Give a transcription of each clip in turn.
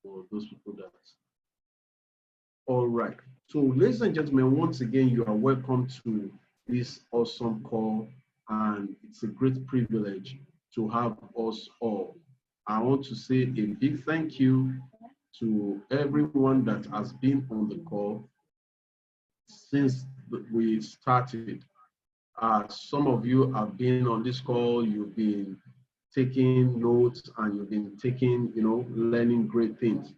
for those people that. All right. So, ladies and gentlemen, once again, you are welcome to this awesome call, and it's a great privilege to have us all. I want to say a big thank you to everyone that has been on the call since we started. Some of you have been on this call, you've been taking notes, and you've been taking, learning great things.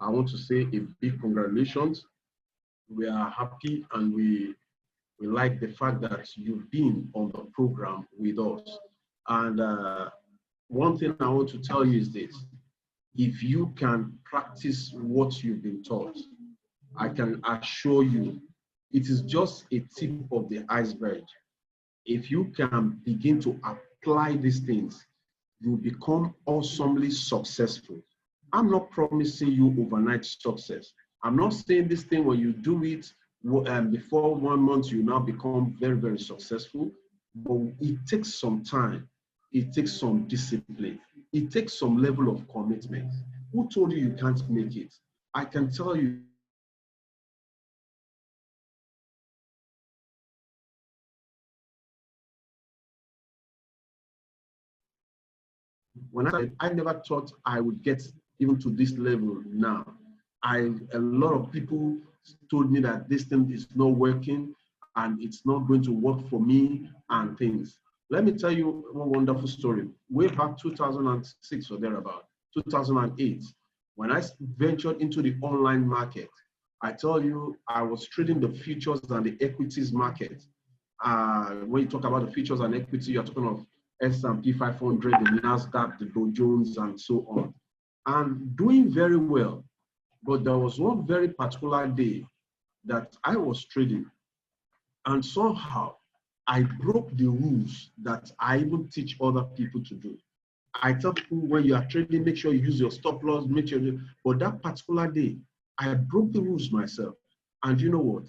I want to say a big congratulations. We are happy, and we like the fact that you've been on the program with us. And one thing I want to tell you is this: if you can practice what you've been taught, I can assure you it is just a tip of the iceberg. If you can begin to apply these things, you become awesomely successful. I'm not promising you overnight success. I'm not saying this thing when you do it before 1 month, you now become very, very successful. But it takes some time. It takes some discipline. It takes some level of commitment. Who told you you can't make it? I can tell you. When I never thought I would get even to this level now. A lot of people told me that this thing is not working and it's not going to work for me and things. Let me tell you one wonderful story. Way back 2006 or thereabout, 2008, when I ventured into the online market, I tell you, I was trading the futures and the equities market. When you talk about the futures and equity, you're talking of S&P 500, the NASDAQ, the Dow Jones, and so on. And doing very well. But there was one very particular day that I was trading, and somehow I broke the rules that I even teach other people to do. I tell people when you are trading, make sure you use your stop loss, make sure but that particular day, I broke the rules myself. And you know what?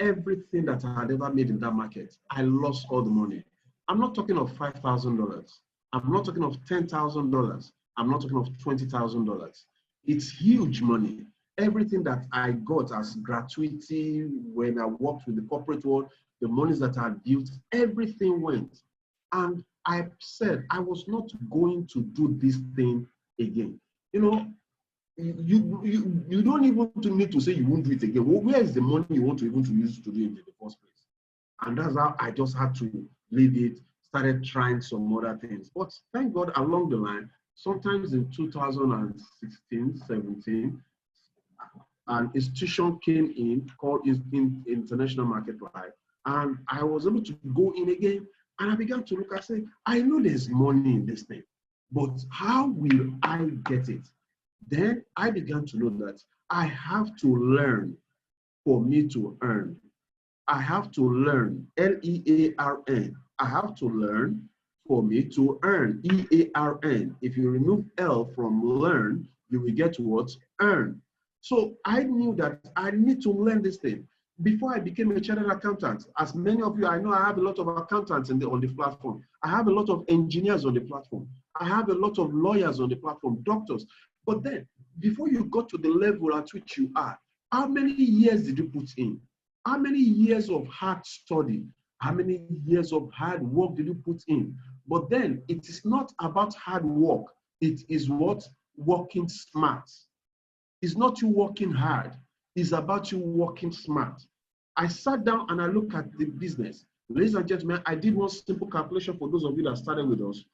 Everything that I had ever made in that market, I lost all the money. I'm not talking of $5,000. I'm not talking of $10,000. I'm not talking of $20,000. It's huge money. Everything that I got as gratuity when I worked with the corporate world, the monies that I built, everything went. And I said I was not going to do this thing again. You know, you don't even need to say you won't do it again. Well, where is the money you want to even to use to do it in the first place? And that's how I just had to leave it, started trying some other things. But thank God along the line, sometimes in 2016, 17, an institution came in called International Market Life, and I was able to go in again, and I began to look. I said, I know there's money in this thing, but how will I get it? Then I began to know that I have to learn for me to earn. I have to learn, L-E-A-R-N. I have to learn for me to earn, E-A-R-N. If you remove L from learn, you will get what? Earn. So I knew that I need to learn this thing. Before I became a chartered accountant, as many of you, I know I have a lot of accountants on the platform. I have a lot of engineers on the platform. I have a lot of lawyers on the platform, doctors. But then, before you got to the level at which you are, how many years did you put in? How many years of hard study? How many years of hard work did you put in? But then, it is not about hard work. It is what? Working smart. It's not you working hard. It's about you working smart. I sat down and I looked at the business. Ladies and gentlemen, I did one simple calculation for those of you that started with us.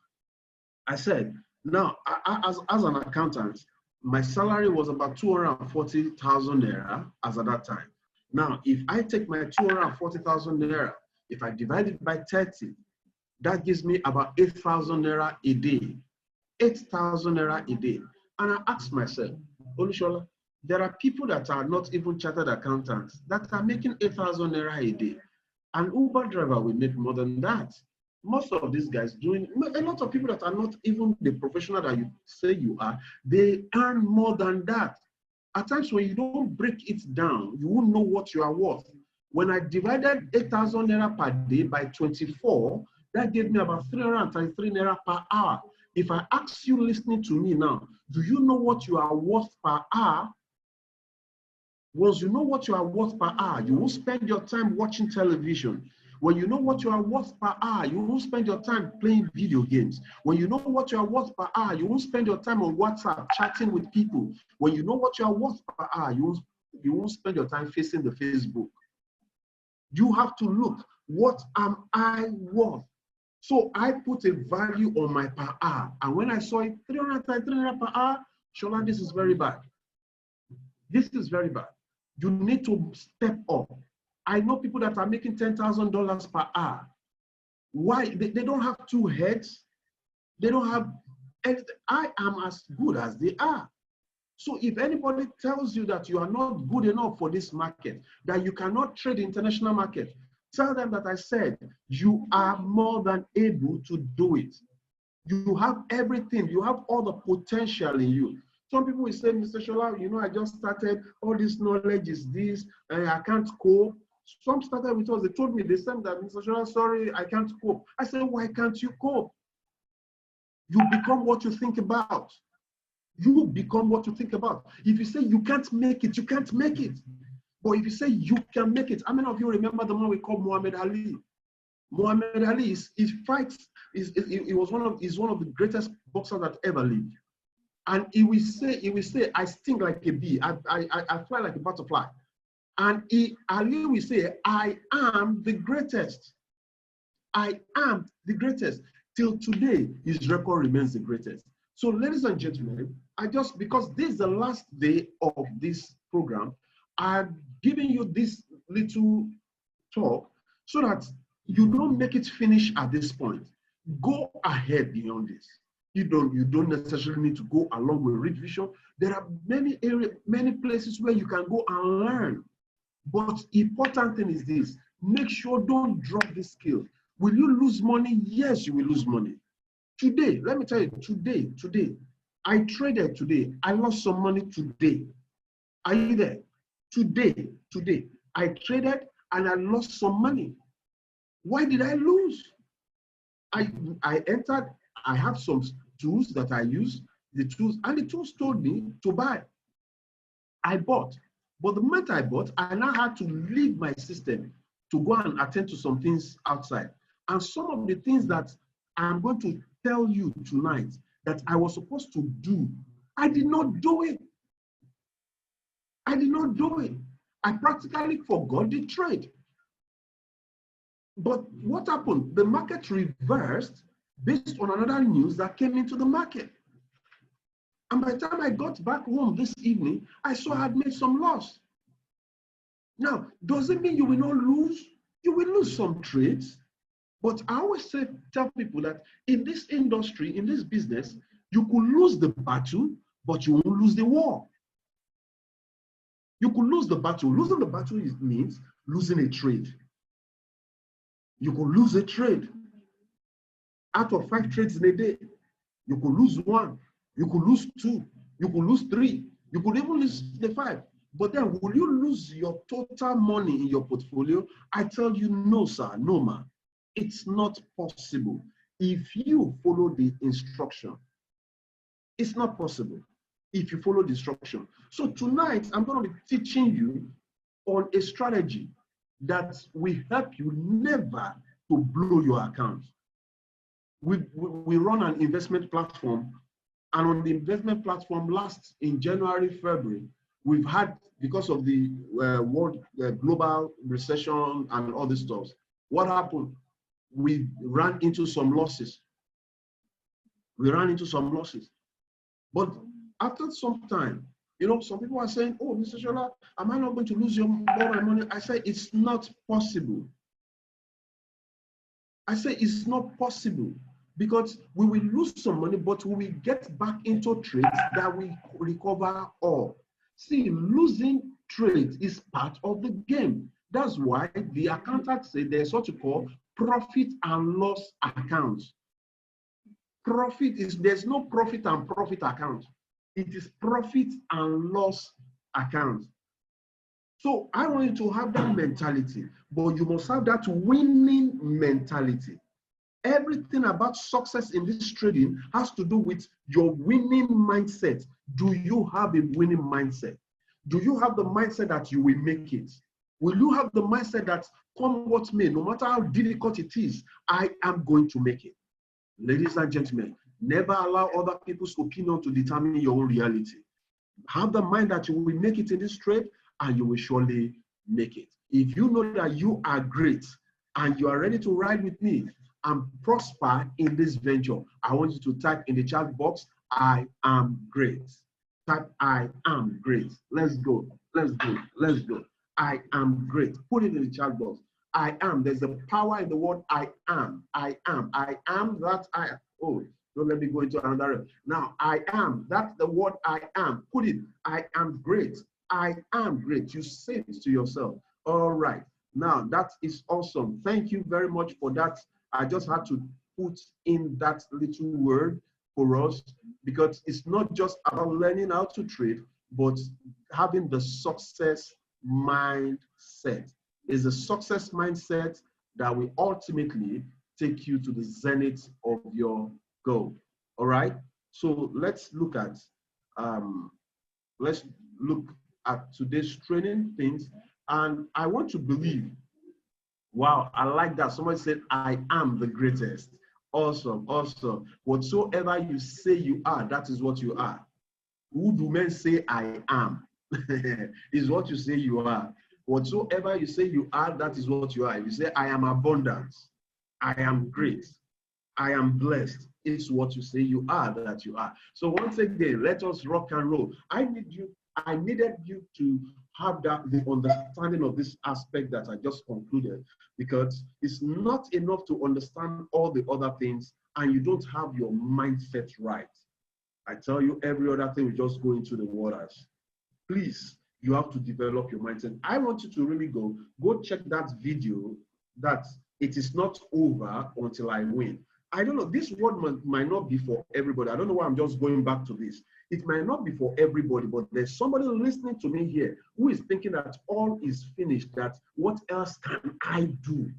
I said, now, as an accountant, my salary was about 240,000 naira as at that time. Now, if I take my 240,000 naira, if I divide it by 30, that gives me about 8,000 naira a day. 8,000 naira a day. And I asked myself, Olushola, there are people that are not even chartered accountants that are making 8,000 naira a day. An Uber driver will make more than that. Most of these guys doing, a lot of people that are not even the professional that you say you are, they earn more than that. At times when you don't break it down, you won't know what you are worth. When I divided 8,000 naira per day by 24, that gave me about 333 naira per hour. If I ask you listening to me now, do you know what you are worth per hour? Once you know what you are worth per hour, you won't spend your time watching television. When you know what you are worth per hour, you won't spend your time playing video games. When you know what you are worth per hour, you won't spend your time on WhatsApp chatting with people. When you know what you are worth per hour, you won't spend your time facing the Facebook. You have to look, what am I worth? So I put a value on my per hour. And when I saw it, 300 per hour, Shola, this is very bad. This is very bad. You need to step up. I know people that are making $10,000 per hour. Why? They don't have two heads. They don't have anything. I am as good as they are. So if anybody tells you that you are not good enough for this market, that you cannot trade the international market, tell them that I said you are more than able to do it. You have everything. You have all the potential in you. Some people will say, Mr. Shola, you know, I just started, all this knowledge is this, and I can't cope. Some started with us, they told me, they said that, Mr. Shola, sorry, I can't cope. I said, why can't you cope? You become what you think about. You become what you think about. If you say you can't make it, you can't make it. But if you say you can make it, how many of you remember the man we call Muhammad Ali? Muhammad Ali is fights, is one of the greatest boxers that ever lived. And he will say, I sting like a bee, I fly like a butterfly. And Ali will say, I am the greatest. I am the greatest. Till today, his record remains the greatest. So ladies and gentlemen, because this is the last day of this program, I'm giving you this little talk so that you don't make it finish at this point. Go ahead beyond this. You don't necessarily need to go along with Read Vision. There are many places where you can go and learn. But important thing is this: make sure don't drop this skill. Will you lose money? Yes, you will lose money. Today, let me tell you, today, I traded today. I lost some money today. Are you there? Today, I traded and I lost some money. Why did I lose? I entered, I have some tools that I use, and the tools told me to buy. I bought. But the moment I bought, I now had to leave my system to go and attend to some things outside. And some of the things that I'm going to tell you tonight that I was supposed to do, I did not do it. I did not do it. I practically forgot the trade. But what happened? The market reversed based on another news that came into the market. And by the time I got back home this evening, I saw I had made some loss. Now, does it mean you will not lose? You will lose some trades. But I always tell people that in this industry, in this business, you could lose the battle, but you won't lose the war. You could lose the battle. Losing the battle means losing a trade. You could lose a trade. Out of 5 trades in a day, you could lose 1. You could lose 2. You could lose 3. You could even lose the 5. But then, will you lose your total money in your portfolio? I tell you, no, sir, no, ma. It's not possible. If you follow the instruction, it's not possible if you follow the instruction. So tonight, I'm going to be teaching you on a strategy that will help you never to blow your account. We run an investment platform, and on the investment platform in January, February, we've had, because of the world global recession and all this stuff, what happened? We ran into some losses. But after some time, you know, some people are saying, oh, Mr. Shola, am I not going to lose all my money? I say, it's not possible. I say, it's not possible, because we will lose some money, but we will get back into trades that will recover all. See, losing trades is part of the game. That's why the accountants say there's what you call profit and loss accounts. There's no profit and profit account. It is profit and loss account. So I want you to have that mentality, but you must have that winning mentality. Everything about success in this trading has to do with your winning mindset. Do you have a winning mindset? Do you have the mindset that you will make it? Will you have the mindset that come what may, no matter how difficult it is, I am going to make it? Ladies and gentlemen, never allow other people's opinion to determine your own reality. Have the mind that you will make it in this trade, and you will surely make it. If you know that you are great and you are ready to ride with me and prosper in this venture, I want you to type in the chat box, I am great. Type, I am great. Let's go. Let's go. Let's go. I am great. Put it in the chat box. I am. There's a power in the word I am. I am. I am that I am. Oh, don't let me go into another. Now, I am. That's the word I am. Put it. I am great. I am great. You say it to yourself. All right. Now, that is awesome. Thank you very much for that. I just had to put in that little word for us, because it's not just about learning how to trade, but having the success mindset. Is a success mindset that will ultimately take you to the zenith of your goal. All right. So let's look at today's training things, and I want to believe. Wow, I like that. Somebody said, I am the greatest. Awesome, awesome. Whatsoever you say you are, that is what you are. Who do men say I am? Is what you say you are. Whatsoever you say you are, that is what you are. If you say, I am abundant, I am great, I am blessed, it's what you say you are that you are. So once again, let us rock and roll. I needed you to have the understanding of this aspect that I just concluded, because it's not enough to understand all the other things and you don't have your mindset right. I tell you, every other thing will just go into the waters. Please, you have to develop your mindset. I want you to really go check that video, that it is not over until I win. I don't know, this word might not be for everybody. I don't know why I'm just going back to this. It might not be for everybody, but there's somebody listening to me here who is thinking that all is finished, that what else can I do?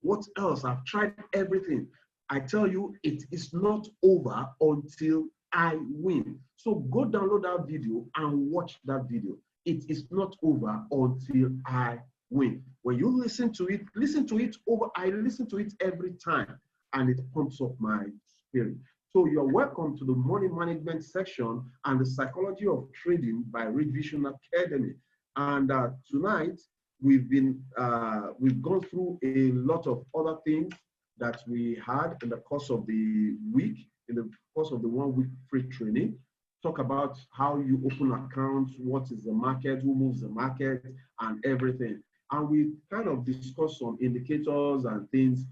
What else? I've tried everything. I tell you, it is not over until I win. So go download that video and watch that video. It is not over until I win. When you listen to it over. I listen to it every time, and it pumps up my spirit. So you're welcome to the money management section and the psychology of trading by Reed Vision Academy. And tonight we've gone through a lot of other things that we had in the course of the week, in the course of the 1 week free training. Talk about how you open accounts, what is the market, who moves the market, and everything. And we kind of discussed some indicators and things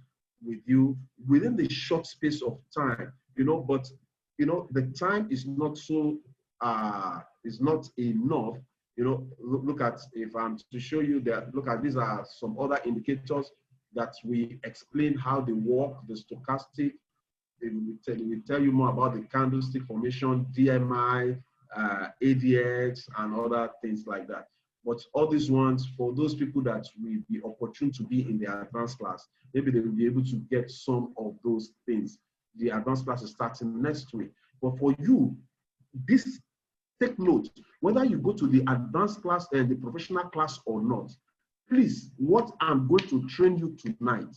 with you within the short space of time, but the time is not so is not enough. Look at, if I'm to show you that, look at, these are some other indicators that we explain how they work, the stochastic. They will tell you more about the candlestick formation, DMI, ADX, and other things like that. But all these ones, for those people that will be opportune to be in the advanced class, maybe they will be able to get some of those things. The advanced class is starting next week. But for you, this, take note, whether you go to the advanced class and the professional class or not, please, what I'm going to train you tonight.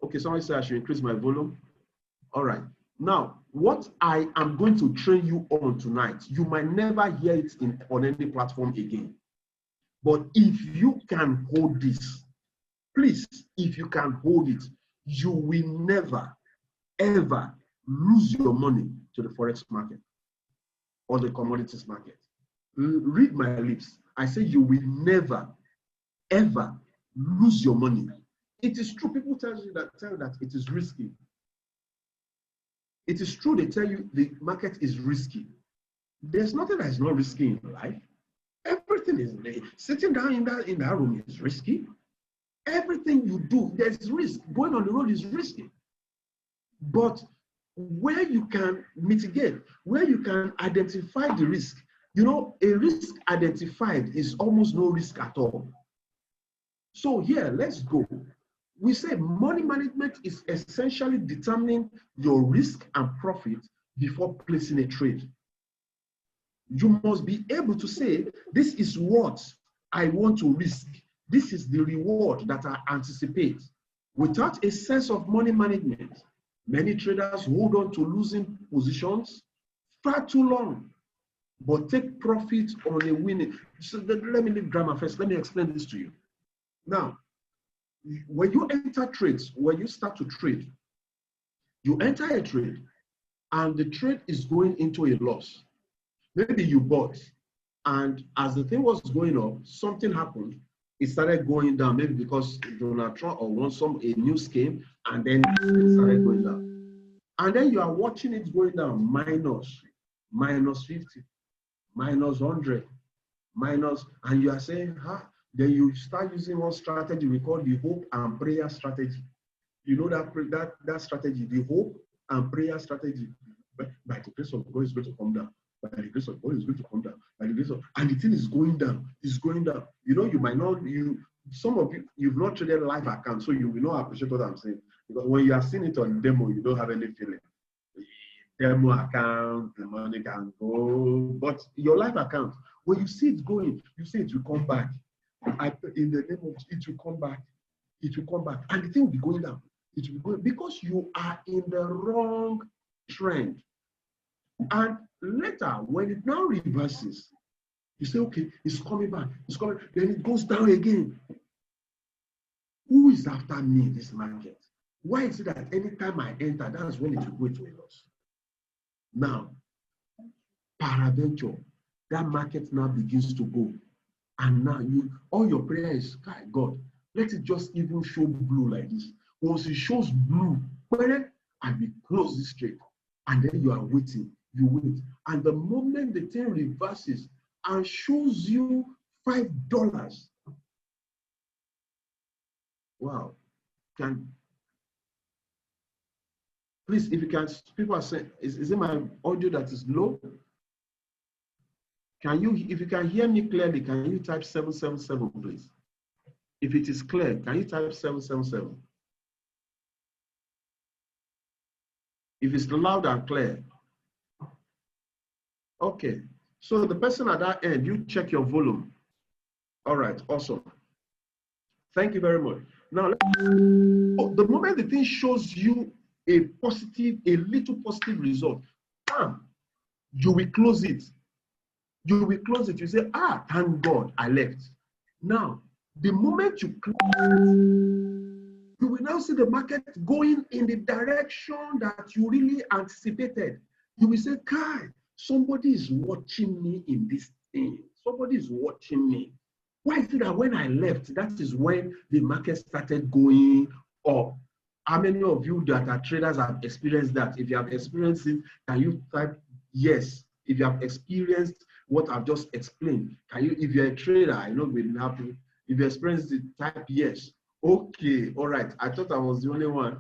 Okay, somebody said I should increase my volume. All right. Now, what I am going to train you on tonight, you might never hear it on any platform again. But if you can hold this, please, if you can hold it, you will never, ever lose your money to the Forex market or the commodities market. Read my lips. I say you will never, ever lose your money. It is true. People tell you that it is risky. It is true. They tell you the market is risky. There's nothing that is not risky in life. Everything is sitting down in that room is risky. Everything you do, there's risk. Going on the road is risky. But where you can mitigate, where you can identify the risk, a risk identified is almost no risk at all. So here, let's go. we say money management is essentially determining your risk and profit before placing a trade. You must be able to say, this is what I want to risk. This is the reward that I anticipate. Without a sense of money management, many traders hold on to losing positions far too long, but take profit on a winning. So let me leave grammar first. Let me explain this to you. Now, when you enter trades, when you start to trade, you enter a trade and the trade is going into a loss. Maybe you bought, and as the thing was going up, something happened. It started going down, maybe because Donald Trump or won a new scheme, and then it started going down. And then you are watching it going down, minus 50, minus 100, minus, and you are saying, then you start using one strategy we call the hope and prayer strategy. You know that strategy, the hope and prayer strategy. But by the grace of God, is going to come down. By the grace of God, is going to come down. By the grace of, and the thing is going down. It's going down. You know, you might not. Some of you, you've not traded live account, so you will not appreciate what I'm saying. Because when you are seeing it on demo, you don't have any feeling. Demo account, the money can go, but your live account, when you see it going, you see it will come back. In the name of it will come back. It will come back, and the thing will be going down. It will be going because you are in the wrong trend. And later, when it now reverses, you say, okay, it's coming back, it's coming, then it goes down again. Who is after me in this market? Why is it that anytime I enter, that's when it will go into a loss? Now, peradventure, that market now begins to go. And now all your prayer is, God, let it just even show blue like this. Once it shows blue, and we close this trade. And then you are waiting. You wait, and the moment the thing reverses and shows you $5, wow! Please, if you can, people are saying, is it my audio that is low? Can you, if you can hear me clearly, can you type 777, please? If it is clear, can you type 777? If it's loud and clear. Okay, so the person at that end, you check your volume. All right, awesome. Thank you very much. Now, the moment the thing shows you a little positive result, you will close it. You will close it. You say, thank God I left. Now, the moment you close it, you will now see the market going in the direction that you really anticipated. You will say, somebody is watching me in this thing. Somebody is watching me. Why is it that when I left, that is when the market started going up? How many of you that are traders have experienced that? If you have experienced it, can you type yes? If you have experienced what I've just explained, can you? If you're a trader, I know we didn't happen. If you experienced it, type yes. Okay, all right. I thought I was the only one.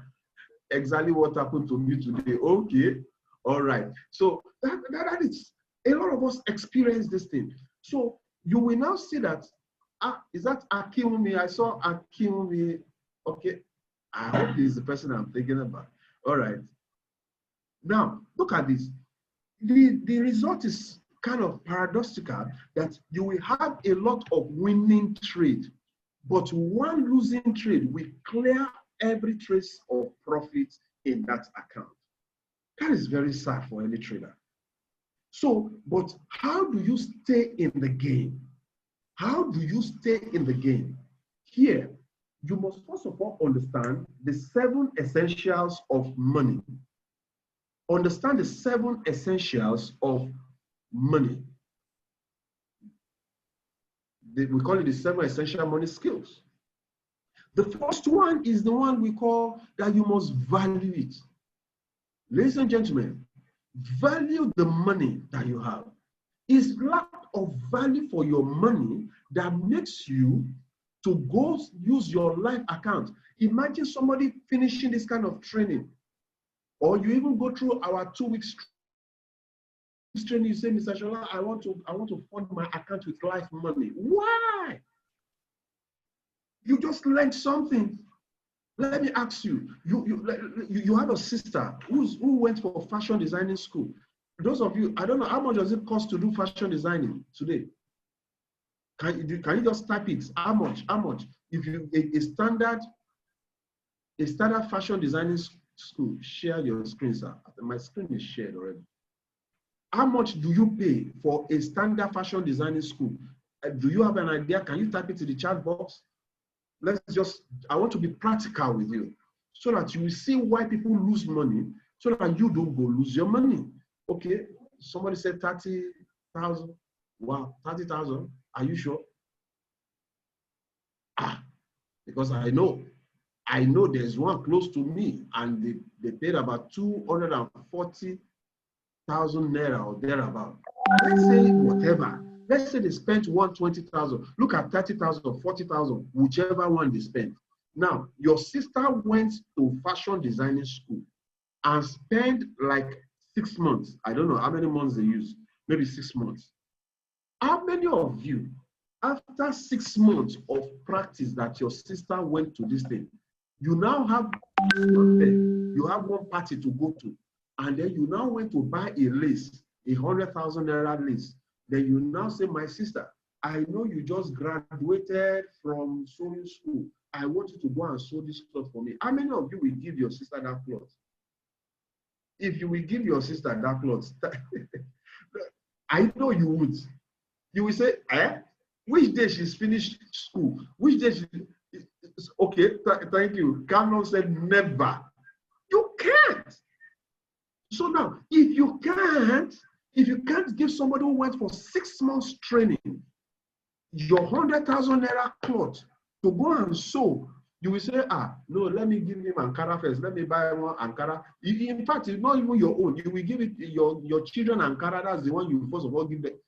Exactly what happened to me today. Okay. All right. So that is, a lot of us experience this thing. So you will now see that, is that Akimumi? I saw Akimumi. Okay. I hope he's the person I'm thinking about. All right. Now, look at this. The result is kind of paradoxical that you will have a lot of winning trade, but one losing trade will clear every trace of profit in that account. That is very sad for any trader. So, but how do you stay in the game? How do you stay in the game? Here, you must first of all understand the 7 essentials of money. Understand the 7 essentials of money. We call it the 7 essential money skills. The first one is the one we call that you must value it. Ladies and gentlemen, value the money that you have. It's lack of value for your money that makes you to go use your live account. Imagine somebody finishing this kind of training, or you even go through our 2 weeks training. You say, Mr. Shola, I want to fund my account with live money. Why? You just learned something. Let me ask you, you have a sister who went for fashion designing school. Those of you, I don't know, how much does it cost to do fashion designing today? Can you just type it? How much? How much? If you a standard fashion designing school, share your screen, sir. My screen is shared already. How much do you pay for a standard fashion designing school? Do you have an idea? Can you type it in the chat box? I want to be practical with you so that you will see why people lose money, so that you don't go lose your money. Okay, somebody said 30,000. Wow, 30,000. Are you sure? Because I know there's one close to me, and they paid about 240,000 naira or thereabout. Let's say whatever. Let's say they spent 120,000. Look at 30,000 or 40,000, whichever one they spent. Now, your sister went to fashion designing school and spent like 6 months. I don't know how many months they use. Maybe 6 months. How many of you, after 6 months of practice that your sister went to this thing, you now have one party to go to, and then you now went to buy a lace, 100,000 naira lace. Then you now say, my sister, I know you just graduated from sewing school. I want you to go and sew this cloth for me. How many of you will give your sister that cloth? If you will give your sister that cloth, I know you would. You will say, which day she's finished school? Which day she... Okay, thank you. Canon said never. You can't. So now, if you can't give somebody who went for 6 months training your 100,000 naira cloth to go and sew, you will say, no, let me give him Ankara first. Let me buy one Ankara. In fact, it's not even your own. You will give it your children Ankara. That's the one you first of all give them.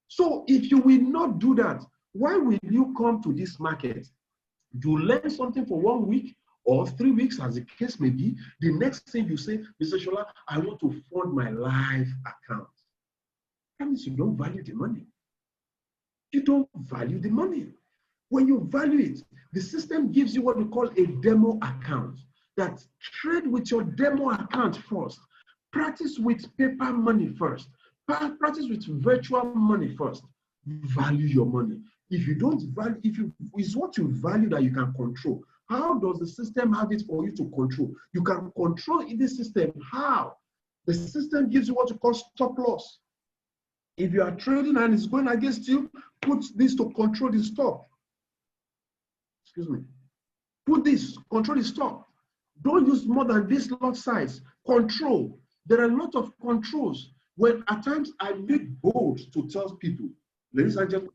So if you will not do that, why will you come to this market? You learn something for 1 week or 3 weeks, as the case may be. The next thing you say, Mr. Shola, I want to fund my life account. That means you don't value the money. You don't value the money. When you value it, the system gives you what we call a demo account. That trade with your demo account first. Practice with paper money first. Practice with virtual money first. Value your money. If you don't value, it's what you value that you can control. How does the system have it for you to control? You can control in the system. How? The system gives you what you call stop loss. If you are trading and it's going against you, put this to control the stop. Excuse me. Put this, control the stop. Don't use more than this lot size. Control. There are a lot of controls. When at times I make bold to tell people, ladies and gentlemen,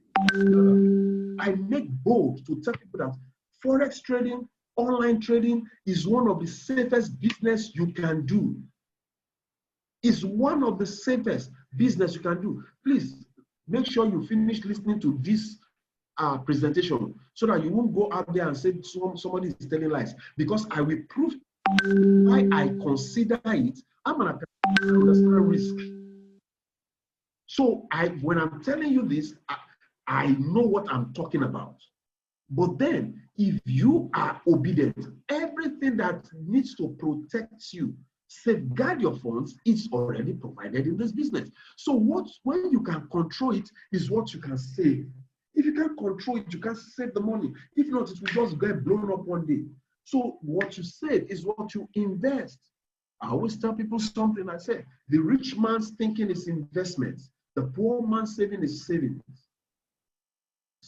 I make bold to tell people that Forex trading, online trading is one of the safest business you can do. It's one of the safest business you can do. Please make sure you finish listening to this presentation so that you won't go out there and say somebody is telling lies, because I will prove why I consider it. I'm going to understand risk. So when I'm telling you this, I know what I'm talking about. But then, if you are obedient, everything that needs to protect you, safeguard your funds, is already provided in this business. So when you can control it is what you can save. If you can't control it, you can't save the money. If not, it will just get blown up one day. So what you save is what you invest. I always tell people something. I say, the rich man's thinking is investments. The poor man's saving is savings.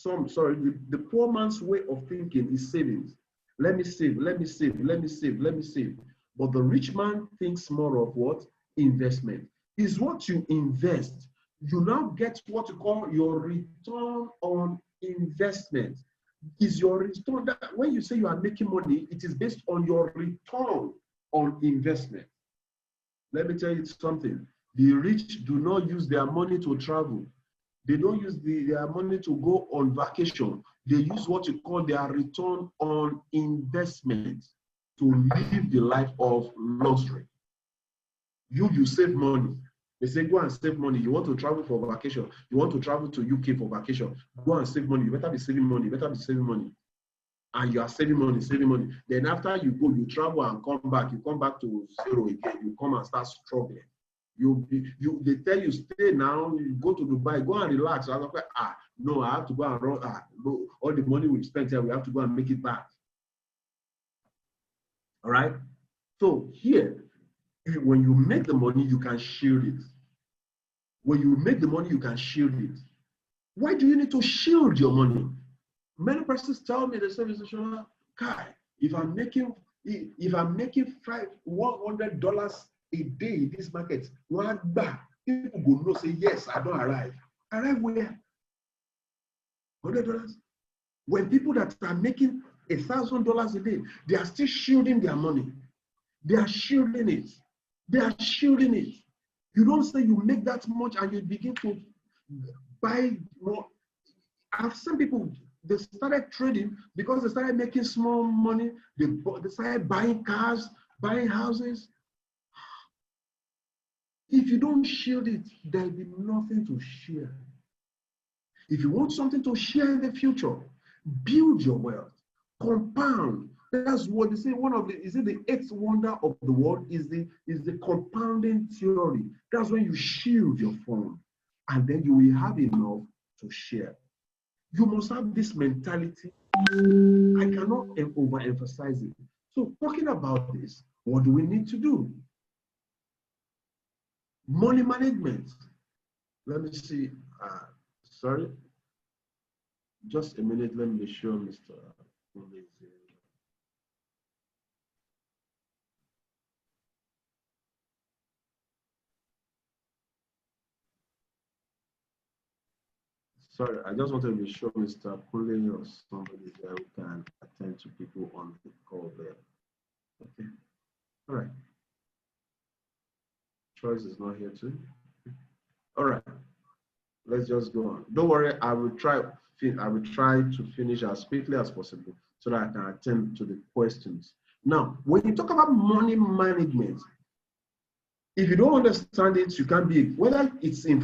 The poor man's way of thinking is savings. Let me save, let me save, let me save, let me save. But the rich man thinks more of what? Investment. Is what you invest. You now get what you call your return on investment. Is your return that when you say you are making money, it is based on your return on investment. Let me tell you something. The rich do not use their money to travel. They don't use their money to go on vacation. They use what you call their return on investment to live the life of luxury. You save money. They say, go and save money. You want to travel for vacation. You want to travel to UK for vacation. Go and save money. You better be saving money. You better be saving money. and you are saving money, saving money. Then after you go, you travel and come back, you come back to zero again. You come and start struggling. They tell you stay now. You go to Dubai, go and relax. I was like, no, I have to go and run. No, all the money we spent here, we have to go and make it back. All right. So here, when you make the money, you can shield it. When you make the money, you can shield it. Why do you need to shield your money? Many persons tell me, they say, Mr. Shola, Kai, if I'm making $100 a day in this market, people go no say yes, I don't arrive. Arrive where? $100. When people that are making $1,000 a day, they are still shielding their money. They are shielding it. They are shielding it. You don't say you make that much and you begin to buy more. I've seen people, they started trading because they started making small money. They started buying cars, buying houses. If you don't shield it, there'll be nothing to share. If you want something to share in the future, build your wealth, compound. That's what they say. One of the, is it the eighth wonder of the world is the compounding theory. That's when you shield your fund, and then you will have enough to share. You must have this mentality. I cannot overemphasize it. So talking about this, what do we need to do? Money management. Let me see. Sorry. Just a minute. Let me show Mr. Sorry, I just wanted to be sure Mr. Pulling or somebody there who can attend to people on the call there. Okay. All right. Choice is not here too. All right. Let's just go on. Don't worry, I will try to finish as quickly as possible so that I can attend to the questions. Now, when you talk about money management, if you don't understand it, you can be, whether it's in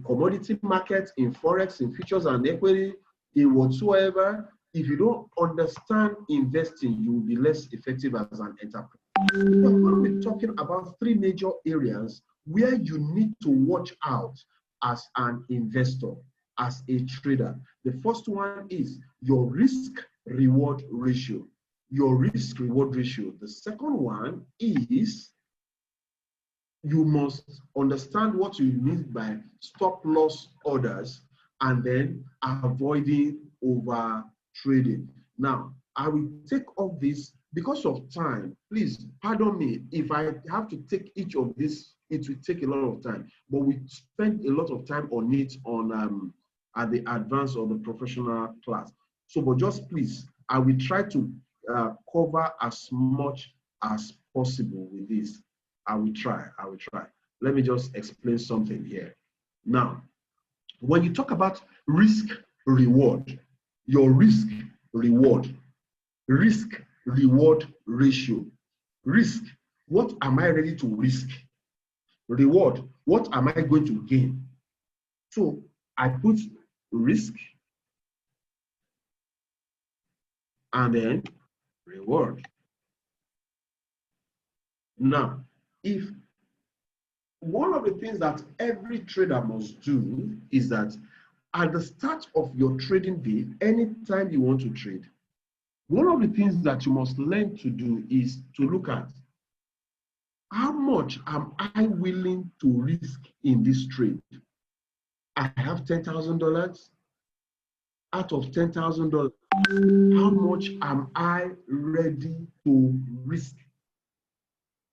commodity markets, in forex, in futures and equity, in whatsoever, if you don't understand investing, you will be less effective as an entrepreneur. We're going to be talking about three major areas where you need to watch out as an investor, as a trader. The first one is your risk-reward ratio. Your risk-reward ratio. The second one is you must understand what you mean by stop loss orders and then avoiding over trading. Now, I will take off this because of time. Please pardon me if I have to take each of this. It will take a lot of time, but we spend a lot of time on it on at the advanced or the professional class. So, but just please, I will try to cover as much as possible with this. I will try. Let me just explain something here. Now, when you talk about risk reward, your risk reward ratio. Risk, what am I ready to risk? Reward, what am I going to gain? So I put risk and then reward. Now, if one of the things that every trader must do is that at the start of your trading day, anytime you want to trade, one of the things that you must learn to do is to look at how much am I willing to risk in this trade? I have $10,000. Out of $10,000, how much am I ready to risk?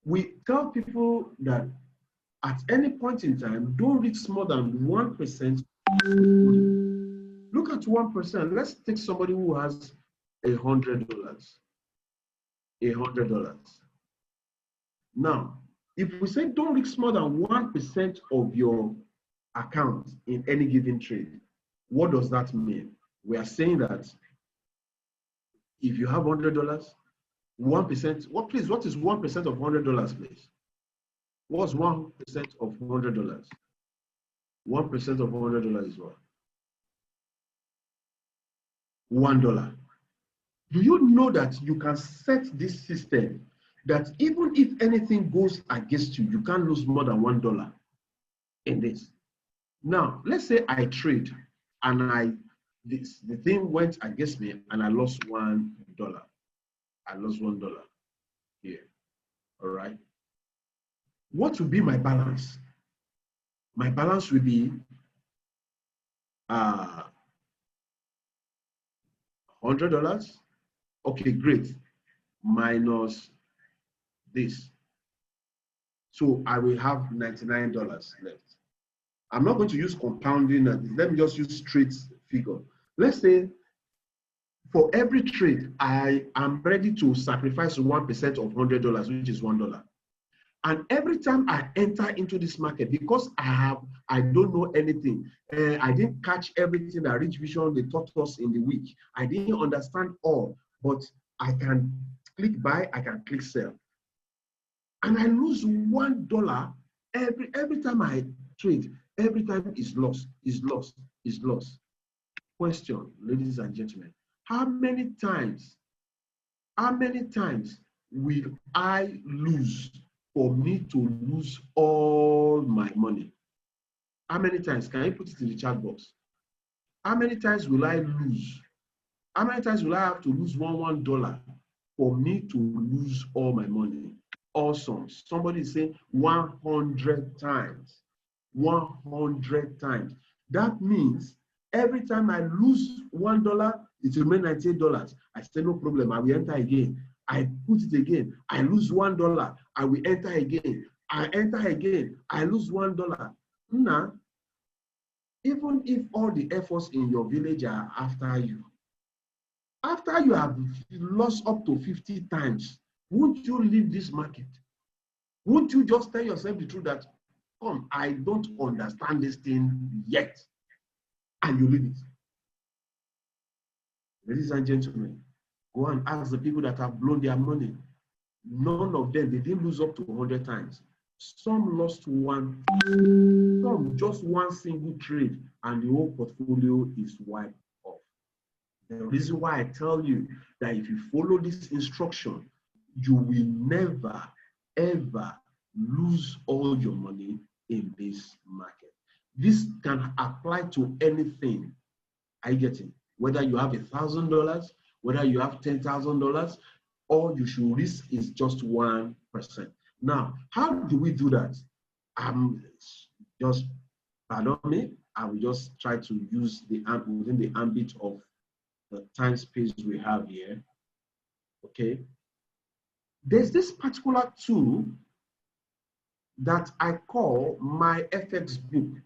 We tell people that at any point in time, don't risk more than 1%. Look at 1%. Let's take somebody who has $100. Now, if we say don't risk more than 1% of your account in any given trade, what does that mean? We are saying that if you have $100, 1%, what is 1% of $100, please? What's 1% of $100? 1% of $100 is what? $1. Do you know that you can set this system that even if anything goes against you, you can't lose more than $1 in this? Now, let's say I trade and the thing went against me and I lost $1. I lost $1 here. All right. What will be my balance? My balance will be $100. Okay, great. Minus this. So I will have $99 left. I'm not going to use compounding. Let me just use straight figure. Let's say for every trade, I am ready to sacrifice 1% of $100, which is $1. And every time I enter into this market, because I don't know anything, I didn't catch everything that Rich Vision they taught us in the week. I didn't understand all, but I can click buy, I can click sell, and I lose $1 every time I trade. Every time is lost, is lost, is lost. Question, ladies and gentlemen, how many times will I lose for me to lose all my money? How many times? Can you put it in the chat box? How many times will I lose? How many times will I have to lose $1 for me to lose all my money? Awesome. Somebody is saying 100 times. 100 times. That means every time I lose $1, it will remain $98. I say no problem, I will enter again. I put it again. I lose $1. I will enter again. I enter again. I lose $1. Now, even if all the efforts in your village are after you have lost up to 50 times, won't you leave this market? Won't you just tell yourself the truth that, come, I don't understand this thing yet, and you leave it? Ladies and gentlemen, go and ask the people that have blown their money. None of them, they didn't lose up to 100 times. Some lost one, some just one single trade, and the whole portfolio is wiped off. The reason why I tell you that if you follow this instruction, you will never, ever lose all your money in this market. This can apply to anything. I get it. Whether you have $1,000, whether you have $10,000, all you should risk is just 1%. Now, how do we do that? Just pardon me. I will just try to use within the ambit of the time space we have here. Okay. There's this particular tool that I call my FX book.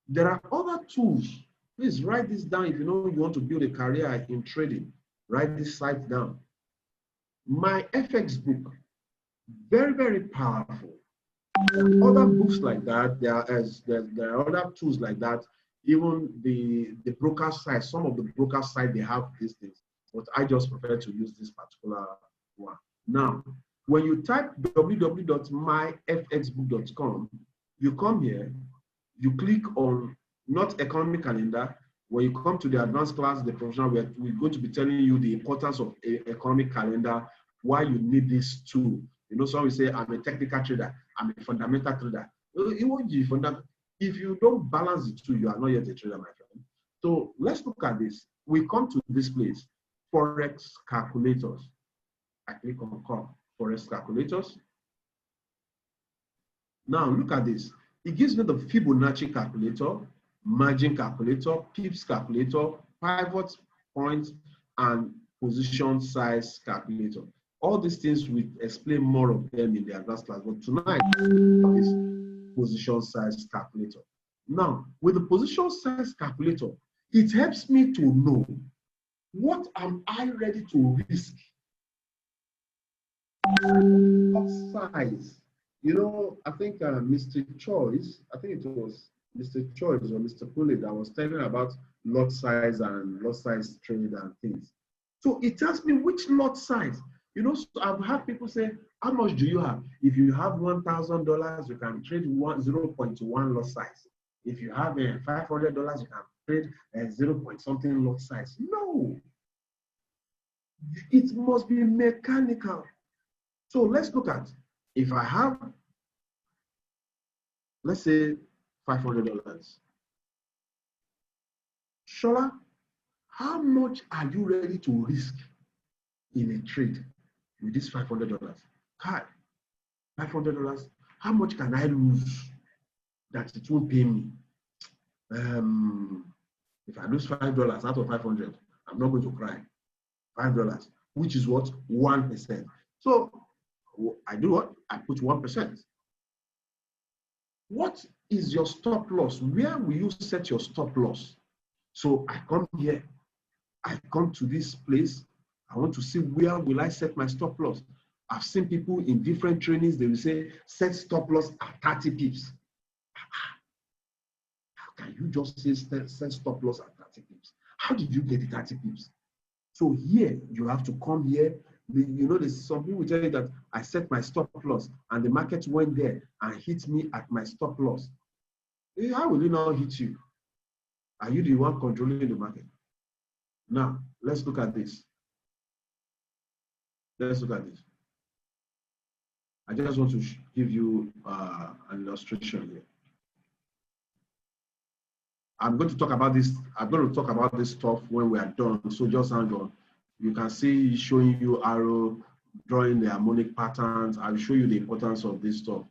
There are other tools. Please write this down if you know you want to build a career in trading. Write this site down. My FX book, very, very powerful. There are other books like that. There are other tools like that. Even the broker site, some of the broker site, they have these things. But I just prefer to use this particular one. Now, when you type www.myfxbook.com, you come here, you click on not economy calendar. When you come to the advanced class, the professional, we're going to be telling you the importance of economic calendar, why you need this tool. You know, some will say, I'm a technical trader, I'm a fundamental trader. It won't be fundamental. If you don't balance the two, you are not yet a trader, my friend. So let's look at this. We come to this place, Forex calculators. I click on Forex calculators. Now look at this. It gives me the Fibonacci calculator, margin calculator, pips calculator, pivot points, and position size calculator. All these things, we explain more of them in the advanced class, but tonight is position size calculator. Now, with the position size calculator, it helps me to know what am I ready to risk. What size? You know, I think Mr. Choice, I think it was Mr. Choice or Mr. Pulley that was telling about lot size and lot size trade and things. So it tells me which lot size. You know, so I've had people say, how much do you have? If you have $1,000, you can trade 0.1 lot size. If you have $500, you can trade 0. something lot size. No. It must be mechanical. So let's look at, if I have, let's say, $500. Shola, how much are you ready to risk in a trade with this $500? Kai, $500, how much can I lose that it won't pay me? If I lose $5 out of 500, I'm not going to cry. $5, which is what? 1%. So I do what? I put 1%. What is your stop loss? Where will you set your stop loss? So I come here, I come to this place, I want to see where will I set my stop loss. I've seen people in different trainings, they will say, set stop loss at 30 pips. How can you just say set stop loss at 30 pips? How did you get the 30 pips? So here, you have to come here. You know, there's some people will tell you that I set my stop loss and the market went there and hit me at my stop loss. How will it not hit you? Are you the one controlling the market? Now, let's look at this. Let's look at this. I just want to give you an illustration here. I'm going to talk about this. I'm going to talk about this stuff when we are done. So just hang on. You can see showing you arrow, drawing the harmonic patterns. I'll show you the importance of this stuff.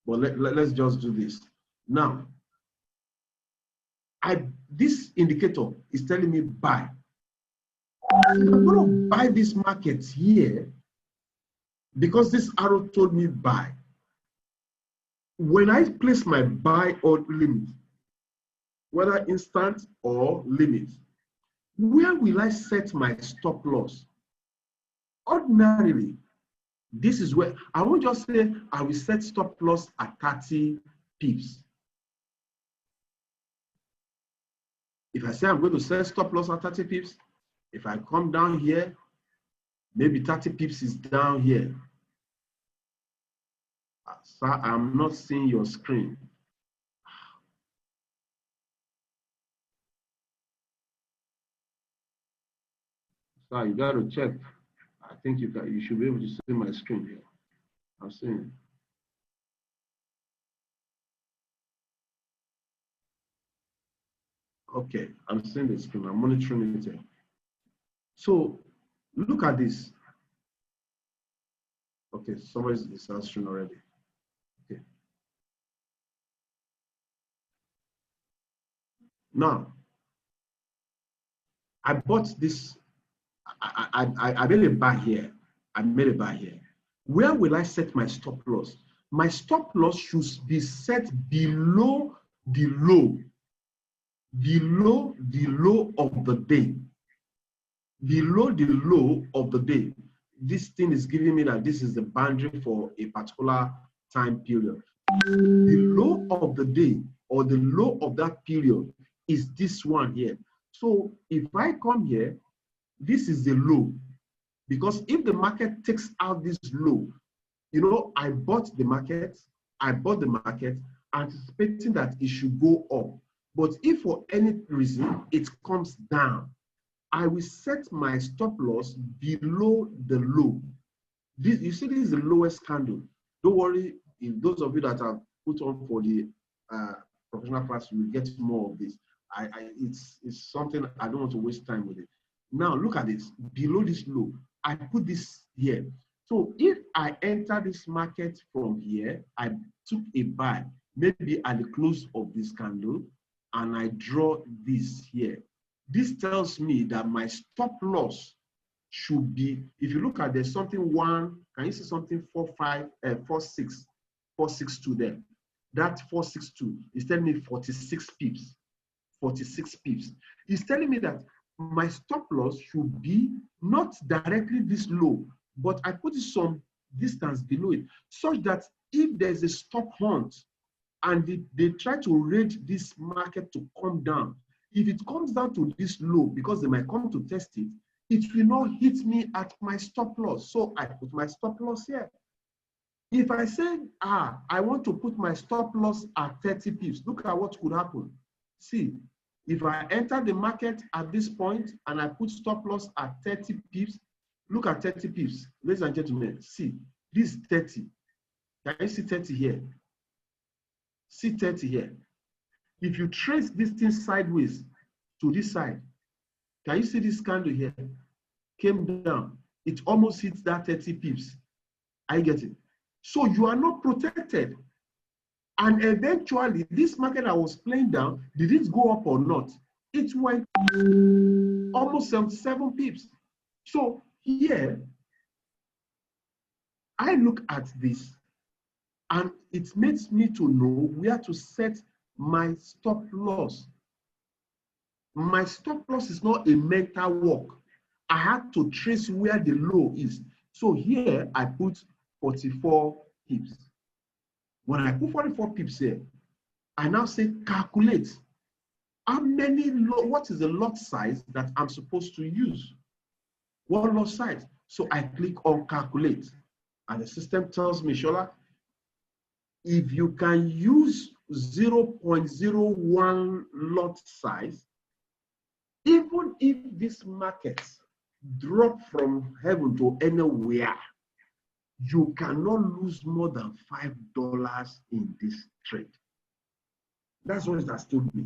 But let's just do this. Now, this indicator is telling me buy. I'm going to buy this market here because this arrow told me buy. When I place my buy or limit, whether instant or limit, where will I set my stop loss? Ordinarily, this is where I won't just say I will set stop loss at 30 pips. If I say I'm going to set stop loss at 30 pips, if I come down here, maybe 30 pips is down here. Sir, I'm not seeing your screen. So you got to check. I think you should be able to see my screen here. I'm seeing it. Okay, I'm seeing the screen. I'm monitoring it here. So look at this. Okay, somebody is answering already. Okay. Now, I bought this. I made a buy here. I made a buy here. Where will I set my stop loss? My stop loss should be set below the low. Below the low of the day. Below the low of the day. This thing is giving me that this is the boundary for a particular time period. The low of the day or the low of that period is this one here. So if I come here, this is the low. Because if the market takes out this low, you know, I bought the market anticipating that it should go up. But if for any reason it comes down, I will set my stop loss below the low. This, you see, this is the lowest candle. Don't worry, if those of you that have put on for the professional class, you will get more of this. It's something I don't want to waste time with it. Now look at this. Below this low, I put this here. So if I enter this market from here, I took a buy, maybe at the close of this candle, and I draw this here. This tells me that my stop loss should be, if you look at there's something 1, can you see something 462 there? That 462 is telling me 46 pips. 46 pips. It's telling me that my stop loss should be not directly this low, but I put it some distance below it, such that if there's a stop hunt and they try to raid this market to come down, if it comes down to this low, because they might come to test it, it will not hit me at my stop loss. So I put my stop loss here. If I say, I want to put my stop loss at 30 pips, look at what could happen. See, if I enter the market at this point and I put stop loss at 30 pips, Look at 30 pips. Ladies and gentlemen, see, this is 30. Can you see 30 here? See 30 here. If you trace this thing sideways to this side, can you see this candle here? Came down. It almost hits that 30 pips. I get it. So you are not protected. And eventually, this market that was playing down, did it go up or not? It went almost 77 pips. So here, I look at this, and it makes me to know where to set my stop loss. My stop loss is not a mental work. I had to trace where the low is. So here I put 44 pips. When I put 44 pips here, I now say calculate how many what is the lot size that I'm supposed to use? What lot size? So I click on calculate, and the system tells me, Shola, if you can use 0.01 lot size, even if this market drop from heaven to anywhere, you cannot lose more than $5 in this trade. That's what it has told me,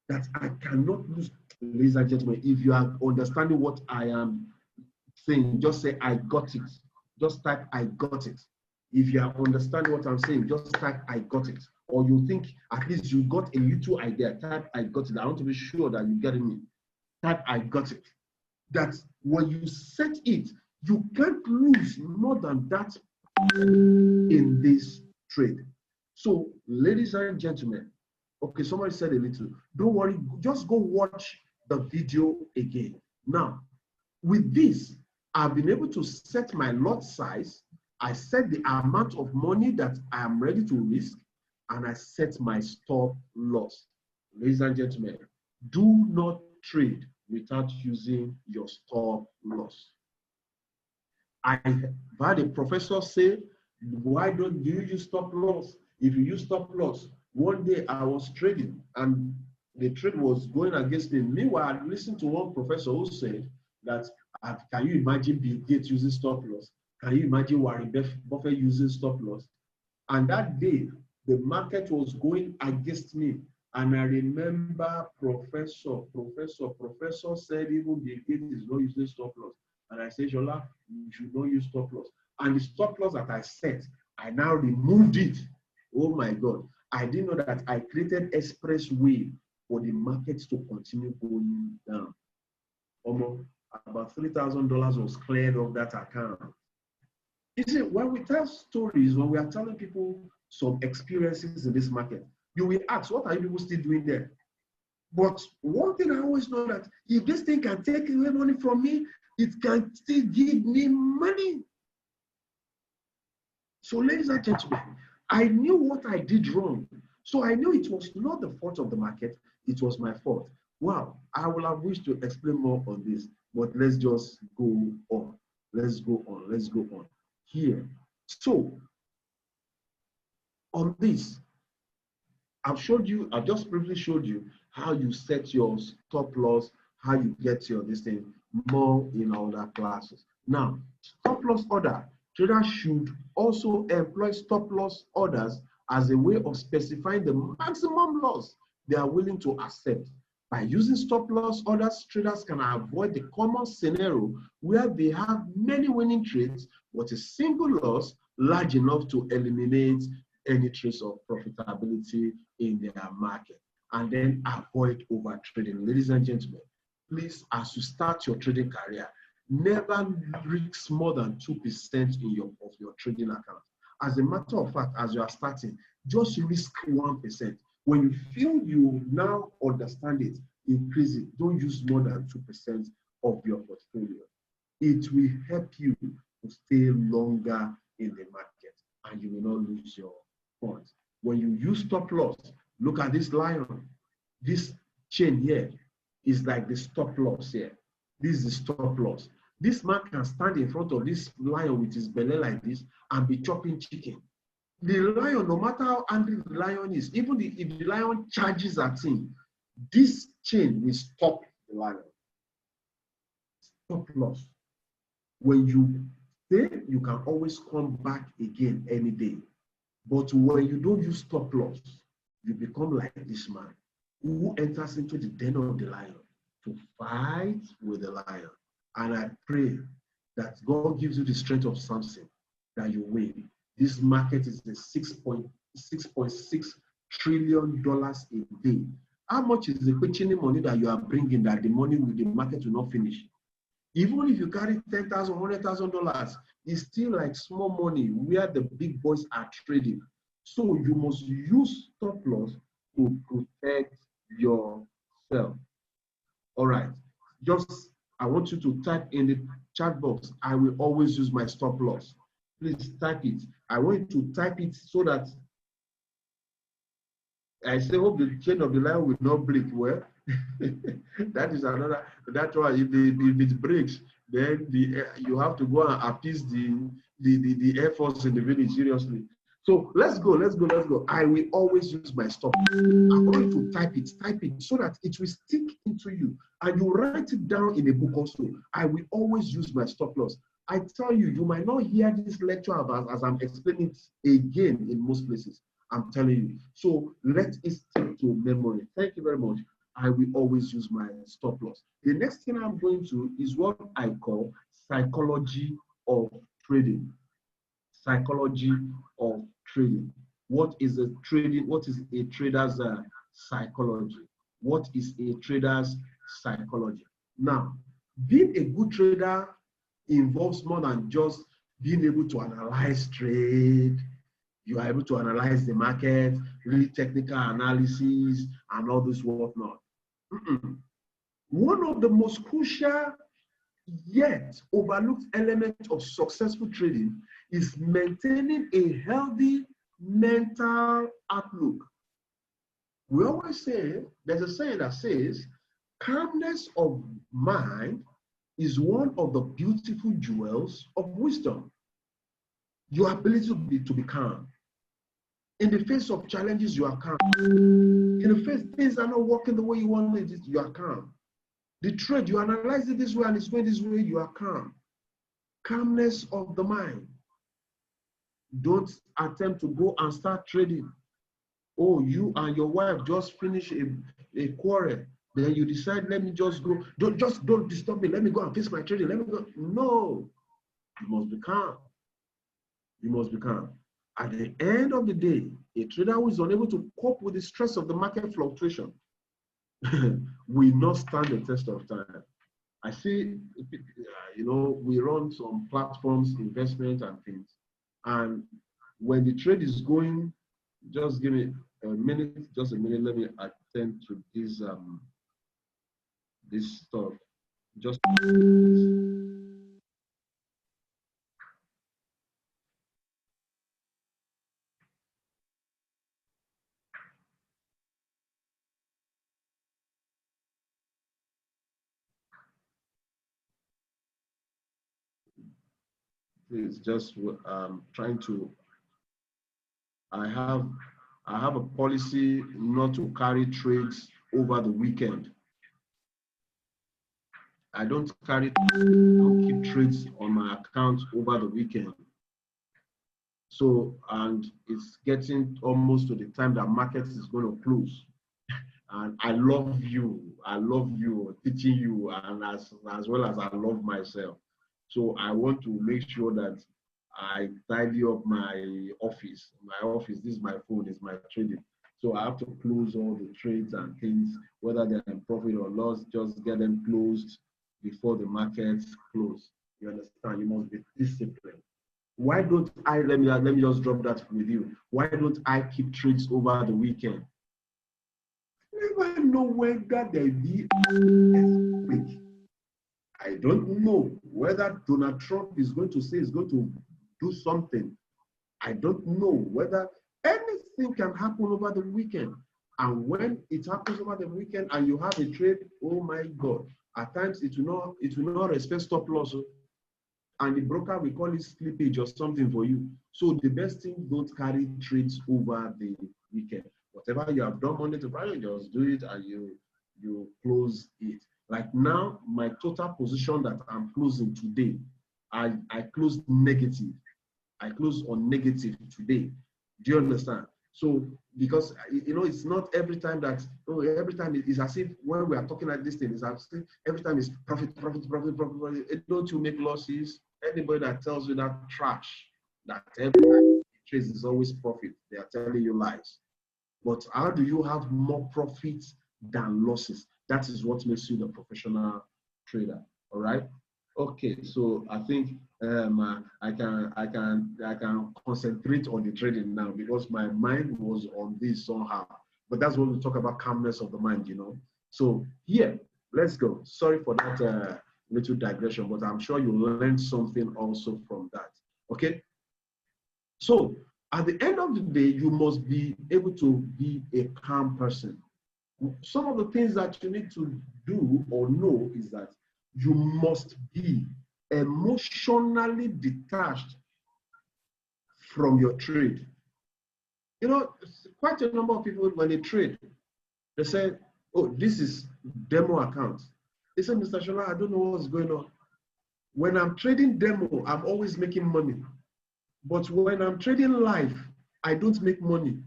that I cannot lose. Ladies and gentlemen, if you are understanding what I am saying, just say, I got it. Just type, I got it. If you are understanding what I'm saying, just type, I got it. Or you think at least you got a little idea, type, I got it. I want to be sure that you're getting me. Type, I got it. That when you set it, you can't lose more than that in this trade. So, ladies and gentlemen, okay, somebody said a little. Don't worry, just go watch the video again. Now, with this, I've been able to set my lot size. I set the amount of money that I am ready to risk, and I set my stop loss. Ladies and gentlemen, do not trade without using your stop loss. I had a professor say, why do you use stop loss? If you use stop loss, one day I was trading and the trade was going against me. Meanwhile, I listened to one professor who said that, can you imagine Bill Gates using stop loss? Can you imagine Warren Buffett using stop loss? And that day, the market was going against me. And I remember professor said even Bill Gates is not using stop loss. And I said, Shola, you should not use stop loss. And the stop loss that I set, I now removed it. Oh my God. I didn't know that I created expressway for the market to continue going down. Almost about $3,000 was cleared off that account. You see, when we tell stories, when we are telling people some experiences in this market, you will ask, what are you people still doing there? But one thing I always know that if this thing can take away money from me, it can still give me money. So, ladies and gentlemen, I knew what I did wrong. So I knew it was not the fault of the market, it was my fault. Wow, I would have wished to explain more on this, but let's just go on. Let's go on. Let's go on. Here. So, on this, I've just briefly showed you how you set your stop loss, how you get your this thing, more in other classes. Now, stop loss order. Traders should also employ stop loss orders as a way of specifying the maximum loss they are willing to accept. By using stop loss orders, traders can avoid the common scenario where they have many winning trades, but a single loss large enough to eliminate any trace of profitability in their market, and then avoid over trading. Ladies and gentlemen, please, as you start your trading career, never risk more than 2% of your trading account. As a matter of fact, as you are starting, just risk 1%. When you feel you now understand it, increase it. Don't use more than 2% of your portfolio. It will help you to stay longer in the market, and you will not lose your funds. When you use stop loss, look at this lion. This chain here is like the stop loss here. This is the stop loss. This man can stand in front of this lion with his belly like this and be chopping chicken. The lion, no matter how angry the lion is, even if the lion charges at him, this chain will stop the lion. Stop loss. When you stay, you can always come back again any day. But when you don't use stop loss, you become like this man who enters into the den of the lion to fight with the lion. And I pray that God gives you the strength of Samson, that you win. This market is a $6.6 trillion a day. How much is the questioning money that you are bringing that the money with the market will not finish? Even if you carry $10,000, $100,000, it's still like small money where the big boys are trading. So you must use stop loss to protect yourself. All right. Just, I want you to type in the chat box, I will always use my stop loss. Please type it. I want you to type it so that I say, hope the chain of the line will not break. Well, that is another, that's why if it breaks, then you have to go and appease the Air Force in the village, seriously. So let's go. I will always use my stop. I'm going to type it so that it will stick into you. And you write it down in a book also. I will always use my stop loss. I tell you, you might not hear this lecture as I'm explaining it again in most places. I'm telling you. So let it stick to memory. Thank you very much. I will always use my stop loss. The next thing I'm going to is what I call psychology of trading. Psychology of trading. What is a trading? What is a trader's psychology? What is a trader's psychology? Now, being a good trader involves more than just being able to analyze trade. You are able to analyze the market, read technical analysis, and all this whatnot. One of the most crucial yet overlooked element of successful trading is maintaining a healthy mental outlook. We always say, there's a saying that says, calmness of mind is one of the beautiful jewels of wisdom. Your ability to be calm. In the face of challenges, you are calm. In the face, things are not working the way you want it, you are calm. The trade, you analyze it this way and it's going this way, you are calm. Calmness of the mind. Don't attempt to go and start trading. Oh, you and your wife just finish a quarrel. Then you decide, let me just go. Don't disturb me. Let me go and fix my trading. Let me go. No. You must be calm. You must be calm. At the end of the day, a trader who is unable to cope with the stress of the market fluctuation will not stand the test of time. I see, we run some platforms, investment and things. And when the trade is going, just give me a minute, let me attend to this stuff. Just please, just trying to. I have a policy not to carry trades over the weekend. I don't keep trades on my account over the weekend. So, and it's getting almost to the time that market is going to close. And I love you teaching you, and as well as I love myself. So I want to make sure that I tidy up my office. My office, this is my phone, is my trading. So I have to close all the trades and things, whether they're in profit or loss, just get them closed before the markets close. You understand? You must be disciplined. Why don't I, let me just drop that with you. Why don't I keep trades over the weekend? Never know whether there be an earthquake. I don't know whether Donald Trump is going to say he's going to do something. I don't know whether anything can happen over the weekend. And when it happens over the weekend and you have a trade, oh my God, at times it will not respect stop loss. And the broker will call it slippage or something for you. So the best thing, don't carry trades over the weekend. Whatever you have done Monday to Friday, just do it and you close it. Like now, my total position that I'm closing today, I closed negative. I closed on negative today. Do you understand? So because it's not every time that every time it's as if when we are talking like this thing, it's as if every time it's profit, profit, profit, profit, profit. Don't you make losses? Anybody that tells you that trash, that every time trades is always profit, they are telling you lies. But how do you have more profits than losses? That is what makes you the professional trader. All right. Okay, so I think I can concentrate on the trading now because my mind was on this somehow. But that's when we talk about calmness of the mind, So here, let's go. Sorry for that little digression, but I'm sure you learned something also from that. Okay. So at the end of the day, you must be able to be a calm person. Some of the things that you need to do or know is that you must be emotionally detached from your trade. Quite a number of people, when they trade, they say, oh, this is demo account. They say, Mr. Shola, I don't know what's going on. When I'm trading demo, I'm always making money. But when I'm trading live, I don't make money.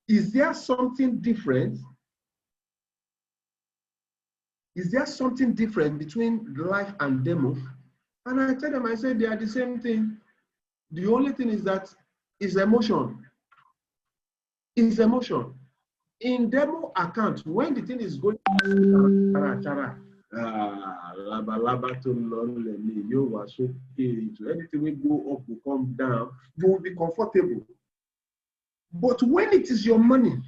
Is there something different? Is there something different between live and demo? And I tell them, I said, they are the same thing. The only thing is that it's emotion. It's emotion. In demo account, when the thing is going, anything will go up, will come down, you will be comfortable. But when it is your money,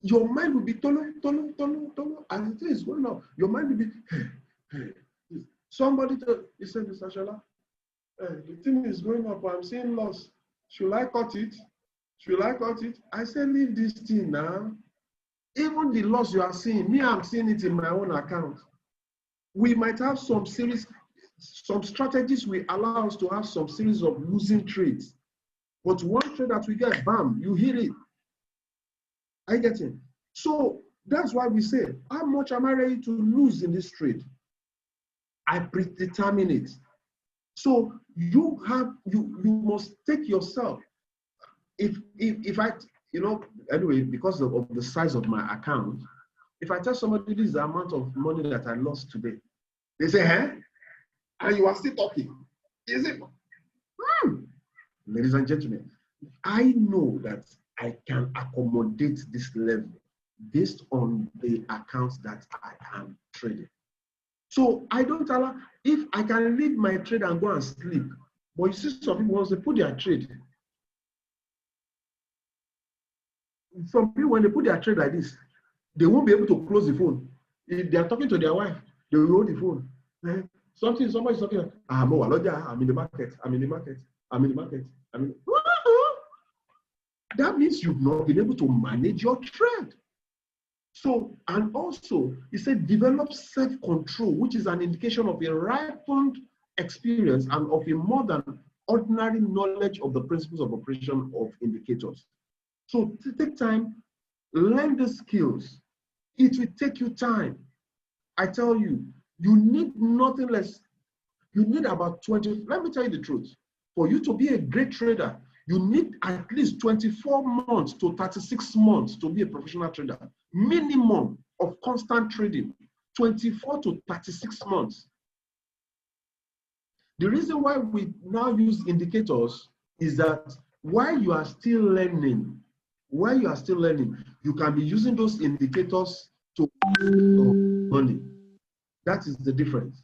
your mind will be tolo, and the thing is going on. Your mind will be, somebody he said, Mr. Shola, the thing is going up, I'm seeing loss. Should I cut it? Should I cut it? I said, leave this thing now. Even the loss you are seeing, me, I'm seeing it in my own account. We might have some strategies will allow us to have some series of losing trades. But one trade that we get, bam, you hit it. I get it. So that's why we say, how much am I ready to lose in this trade? I predetermine it. So you must take yourself. If I, anyway, because of the size of my account, if I tell somebody this is the amount of money that I lost today, they say, huh? And you are still talking. Is it? Ladies and gentlemen, I know that I can accommodate this level based on the accounts that I am trading. So I don't allow, if I can leave my trade and go and sleep, but you see some people, once they put their trade, some people, when they put their trade like this, they won't be able to close the phone. If they are talking to their wife, they will hold the phone. Somebody's talking, I'm in the market, I'm in the market, I'm in the market, I'm in. That means you've not been able to manage your trade. So, and also, he said, develop self-control, which is an indication of a ripened experience and of a more than ordinary knowledge of the principles of operation of indicators. So, to take time, learn the skills. It will take you time. I tell you, you need nothing less. You need about 20, let me tell you the truth. For you to be a great trader, you need at least 24 months to 36 months to be a professional trader. Minimum of constant trading, 24 to 36 months. The reason why we now use indicators is that while you are still learning, you can be using those indicators to make money. That is the difference.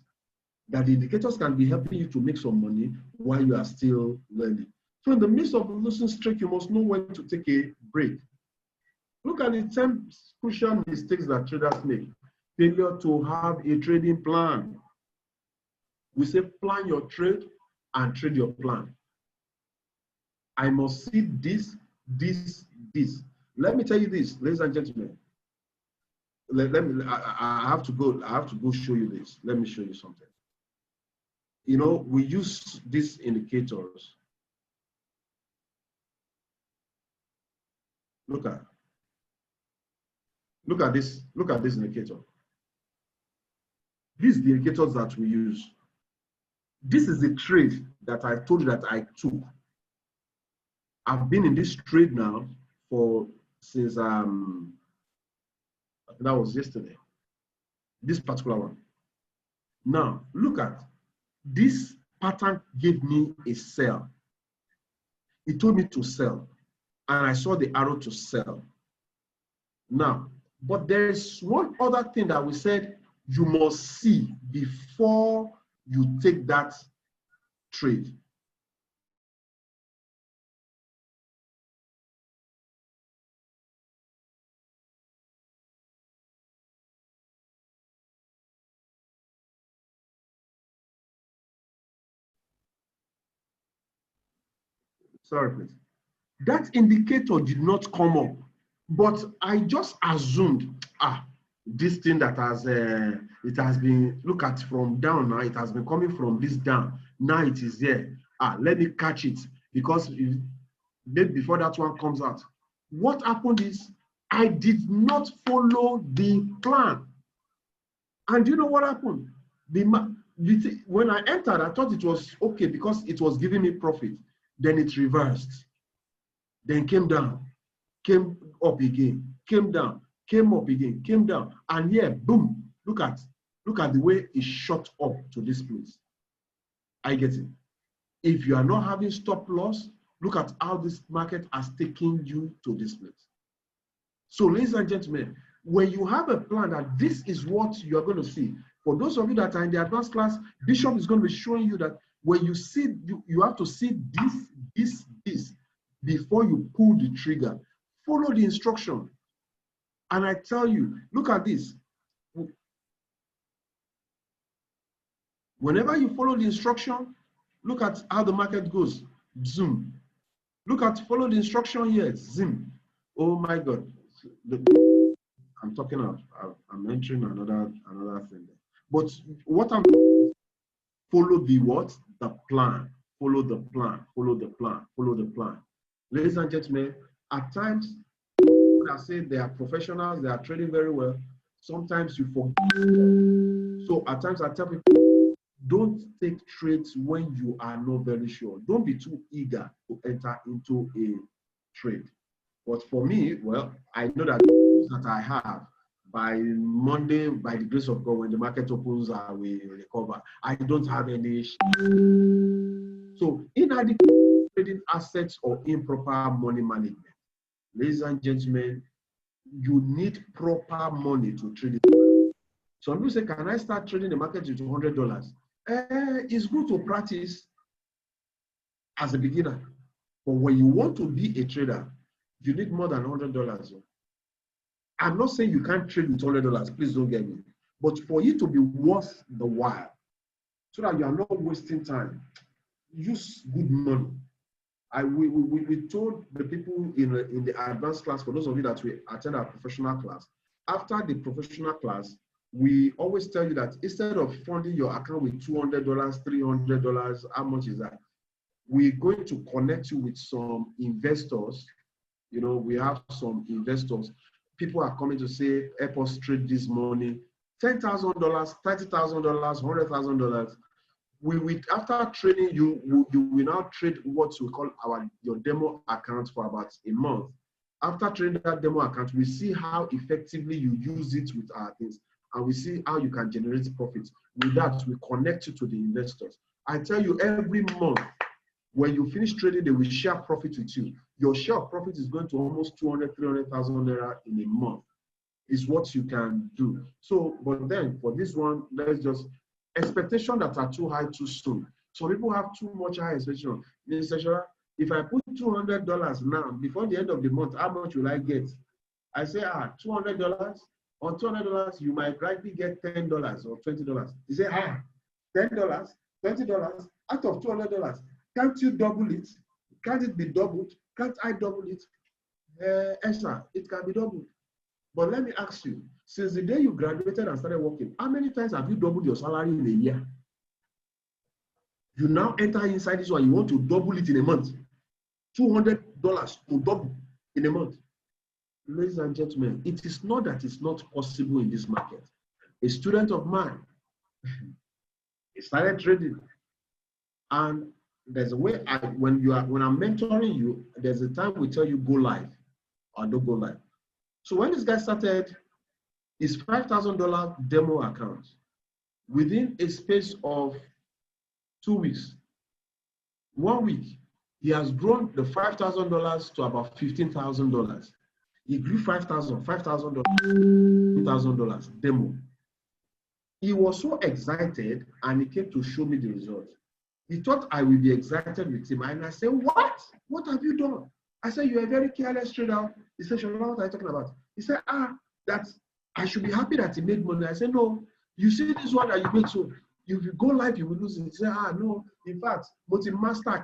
That the indicators can be helping you to make some money while you are still learning. So in the midst of a losing streak, you must know when to take a break. Look at the 10 crucial mistakes that traders make. Failure to have a trading plan. We say plan your trade and trade your plan. I must see this. Let me tell you this, ladies and gentlemen. I have to go show you this. Let me show you something. We use these indicators. Look at this indicator. These are the indicators that we use. This is the trade that I told you that I took. I've been in this trade now since that was yesterday. This particular one. Now look at this pattern. Gave me a sell. It told me to sell, and I saw the arrow to sell. Now, but there is one other thing that we said you must see before you take that trade. Sorry, please. That indicator did not come up, but I just assumed, this thing that has it has been, look at from down now, it has been coming from this down. Now it is there. Let me catch it, because maybe before that one comes out. What happened is I did not follow the plan. And you know what happened? When I entered, I thought it was okay because it was giving me profit. Then it reversed. Then came down, came up again, came down, came up again, came down. And here, boom, look at the way it shot up to this place. I get it. If you are not having stop loss, look at how this market has taken you to this place. So, ladies and gentlemen, when you have a plan that this is what you are going to see, for those of you that are in the advanced class, Bishop is going to be showing you that when you see, you have to see this before you pull the trigger. Follow the instruction. And I tell you, look at this. Whenever you follow the instruction, look at how the market goes. Zoom. Follow the instruction here. Zoom. Oh my God. I'm talking out. I'm entering another thing. But what I'm follow the what? The plan. Follow the plan. Follow the plan. Follow the plan. Ladies and gentlemen, at times, when I say they are professionals, they are trading very well, sometimes you forget. So at times I tell people, don't take trades when you are not very sure. Don't be too eager to enter into a trade. But for me, well, I know that I have, by Monday, by the grace of God, when the market opens, I will recover. I don't have any issue. So inadequate trading assets or improper money management. Ladies and gentlemen, you need proper money to trade it. Some people say, can I start trading the market with $100? It's good to practice as a beginner. But when you want to be a trader, you need more than $100. I'm not saying you can't trade with $100, please don't get me. But for you to be worth the while, so that you are not wasting time, use good money. We told the people in the advanced class, for those of you that we attend our professional class, after the professional class, we always tell you that instead of funding your account with $200, $300, how much is that? We're going to connect you with some investors. You know, we have some investors. People are coming to say, help us trade this money. $10,000, $30,000, $100,000. After training, you will now trade what we call your demo account for about a month. After training that demo account, we see how effectively you use it with our things, and we see how you can generate profits. With that, we connect you to the investors. I tell you, every month, when you finish trading, they will share profit with you. Your share of profit is going to almost 200,000, 300,000 naira in a month. Is what you can do. So, but then for this one, let's just expectation that are too high too soon. So people have too much high expectation. If I put $200 now, before the end of the month, how much will I get? I say, $200. On $200, you might likely get $10 or $20. You say, $10, $20 out of $200. Can't you double it? Can't it be doubled? Can't I double it? Esther, it can be doubled. But let me ask you, since the day you graduated and started working, how many times have you doubled your salary in a year? You now enter inside this one, you want to double it in a month. $200 to double in a month. Ladies and gentlemen, it is not that it's not possible in this market. A student of mine, He started trading. And there's a way when I'm mentoring you, there's a time we tell you go live or don't go live. So when this guy started his $5,000 demo account, within a space of 2 weeks, 1 week, he has grown the $5,000 to about $15,000. He grew $5,000, $2,000 demo. He was so excited and he came to show me the results. He thought I will be excited with him. And I said, what? What have you done? I said, you're a very careless trader. He said, Shola, what are you talking about? He said, that I should be happy that he made money. I said, no, you see this one that you make, so if you go live, you will lose it. He said, no, in fact, but in master,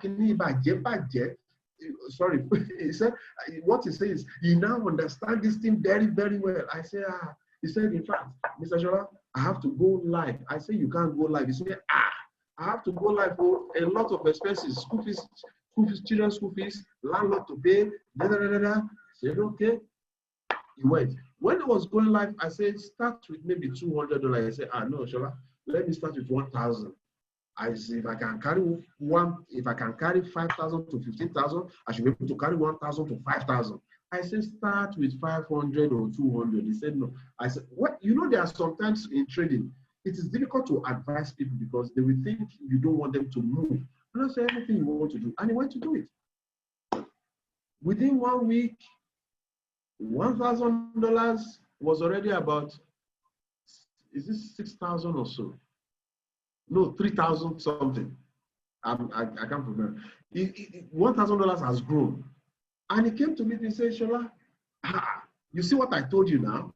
sorry, he said, what he says, he now understands this thing very, very well. I said, he said, in fact, Mr. Shola, I have to go live. I said, you can't go live. He said, I have to go live for a lot of expenses, school fees, children's school fees, landlord to pay, I said, okay. He went. When he was going live, I said, start with maybe $200. He said, no, Shola, let me start with 1,000. I said, if I can carry 5,000 to 15,000, I should be able to carry 1,000 to 5,000. I said, start with 500 or 200. He said, no. I said, what? You know, there are sometimes in trading, it is difficult to advise people because they will think you don't want them to move. And I said, anything you want to do. And he went to do it. Within 1 week, $1,000 was already about, is this 6,000 or so? No, 3,000 something. I can't remember. $1,000 has grown. And he came to me and said, Shola, you see what I told you now?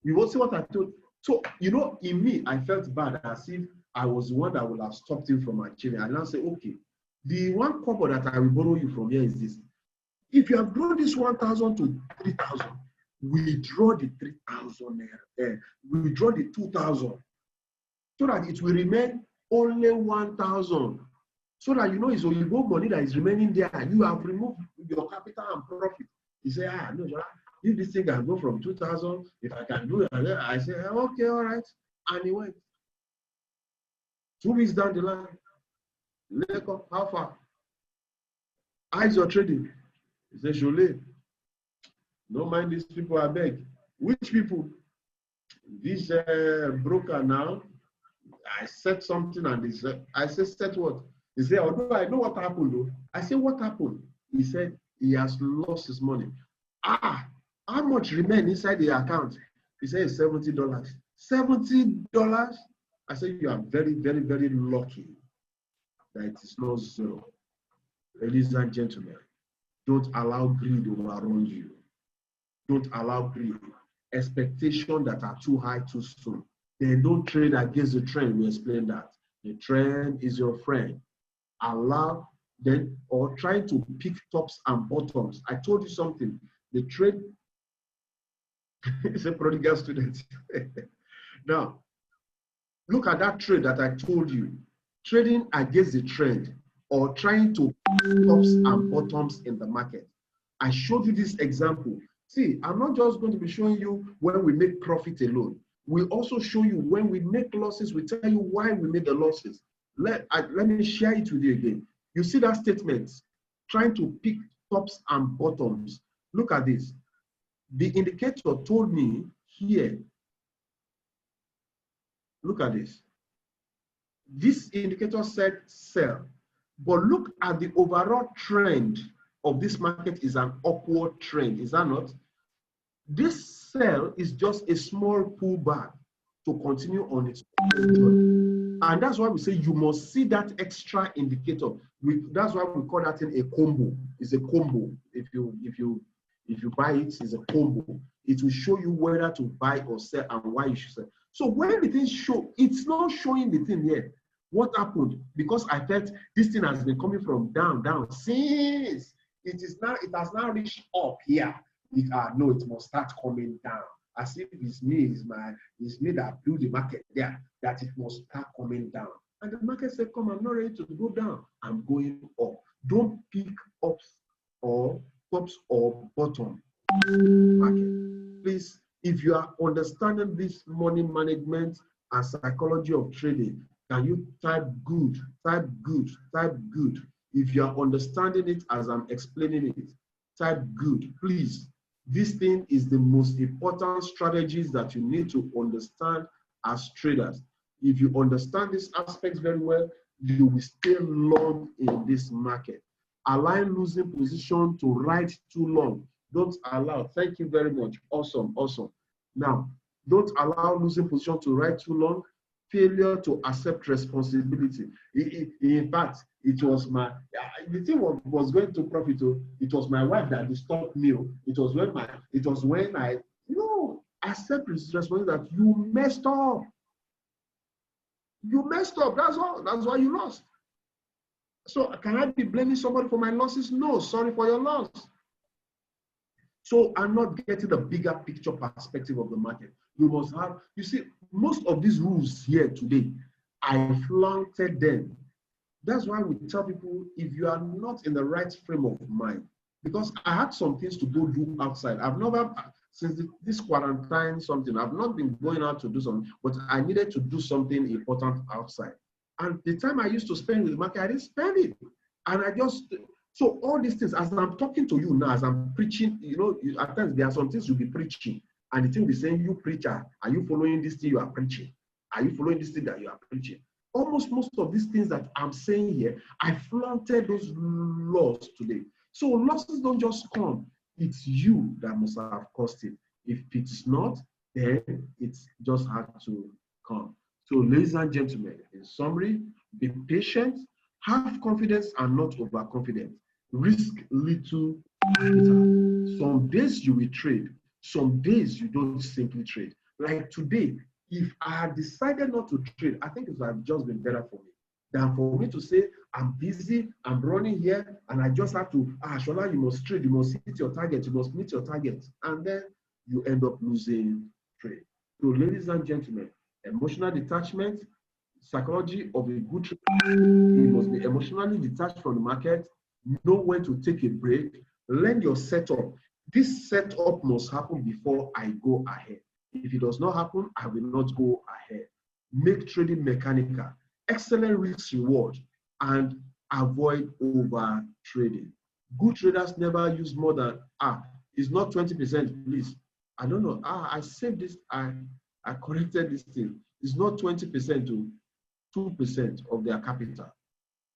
You will see what I told you. So, you know, in me, I felt bad as if I was the one that would have stopped him from achieving. I now say, okay, the one couple that I will borrow you from here is this. If you have grown this 1,000 to 3,000, withdraw the 3,000, withdraw the 2,000, so that it will remain only 1,000. So that you know it's Oyibo money that is remaining there. You have removed your capital and profit. He said, no, if this thing can go from 2,000, if I can do it, I said, okay, all right. And he went. 2 weeks down the line, Leko, how far? How's your trading? He said, Shole, don't mind these people, I beg. Which people? This broker now, I said something and he said, I said, set what? He said, although I know what happened though. I said, what happened? He said, he has lost his money. How much remain inside the account? He said, it's $70. $70? I said, you are very, very, very lucky that it is not zero. Ladies and gentlemen, don't allow greed overrun you. Don't allow greed. Expectations that are too high too soon. Then don't trade against the trend. We explained that. The trend is your friend. Allow them or try to pick tops and bottoms. I told you something. The trade is a prodigal student. Now, look at that trade that I told you. Trading against the trend or trying to pick tops and bottoms in the market. I showed you this example. See, I'm not just going to be showing you when we make profit alone. We also show you when we make losses, we tell you why we made the losses. Let me share it with you again. You see that statement, trying to pick tops and bottoms. Look at this. The indicator told me here, look at this. This indicator said sell, but look at the overall trend of this market is an upward trend, is that not? This sell is just a small pullback to continue on its journey. And that's why we say you must see that extra indicator. That's why we call that thing a combo. It's a combo. If you buy it, it's a combo. It will show you whether to buy or sell and why you should sell. So when the thing show, it's not showing the thing here. What happened? Because I felt this thing has been coming from down since it has now reached up here. No, it must start coming down. As if it's me that blew the market there, that it must start coming down. And the market said, come, I'm not ready to go down. I'm going up. Don't pick ups or tops or bottom market. Please, if you are understanding this money management and psychology of trading, can you type good, type good, type good? If you are understanding it as I'm explaining it, type good, please. This thing is the most important strategies that you need to understand as traders. If you understand these aspects very well, you will stay long in this market. Allow losing position to ride too long. Don't allow. Thank you very much. Awesome, awesome. Now, don't allow losing position to ride too long. Failure to accept responsibility. In fact, it was my, the thing was going to profit. It was my wife that disturbed me. It was when I, accept responsibility that you messed up. You messed up. That's all. That's why you lost. So can I be blaming somebody for my losses? No, sorry for your loss. So I'm not getting the bigger picture perspective of the market. You must have, you see, most of these rules here today, I flaunted them. That's why we tell people, if you are not in the right frame of mind, because I had some things to go do outside. I've never, since this quarantine something, I've not been going out to do something, but I needed to do something important outside. And the time I used to spend with the market, I didn't spend it. And I just, so all these things, as I'm talking to you now, as I'm preaching, at times there are some things you'll be preaching, and the thing will be saying, you preacher, are you following this thing you are preaching? Are you following this thing that you are preaching? Almost most of these things that I'm saying here, I flaunted those laws today. So losses don't just come. It's you that must have caused it. If it's not, then it's just had to come. So ladies and gentlemen, in summary, be patient, have confidence and not overconfident. Risk little. Some days you will trade, some days you don't simply trade. Like today, if I had decided not to trade, I think it would have just been better for me than for me to say, I'm busy, I'm running here, and I just have to, Shola, you must trade, you must hit your target, you must meet your target. And then you end up losing trade. So ladies and gentlemen, emotional detachment, psychology of a good trader, you must be emotionally detached from the market, know when to take a break, learn your setup. This setup must happen before I go ahead. If it does not happen, I will not go ahead. Make trading mechanical, excellent risk reward, and avoid over trading. Good traders never use more than, it's not 20%, please. I don't know. I saved this, I corrected this thing. It's not 20% to 2% of their capital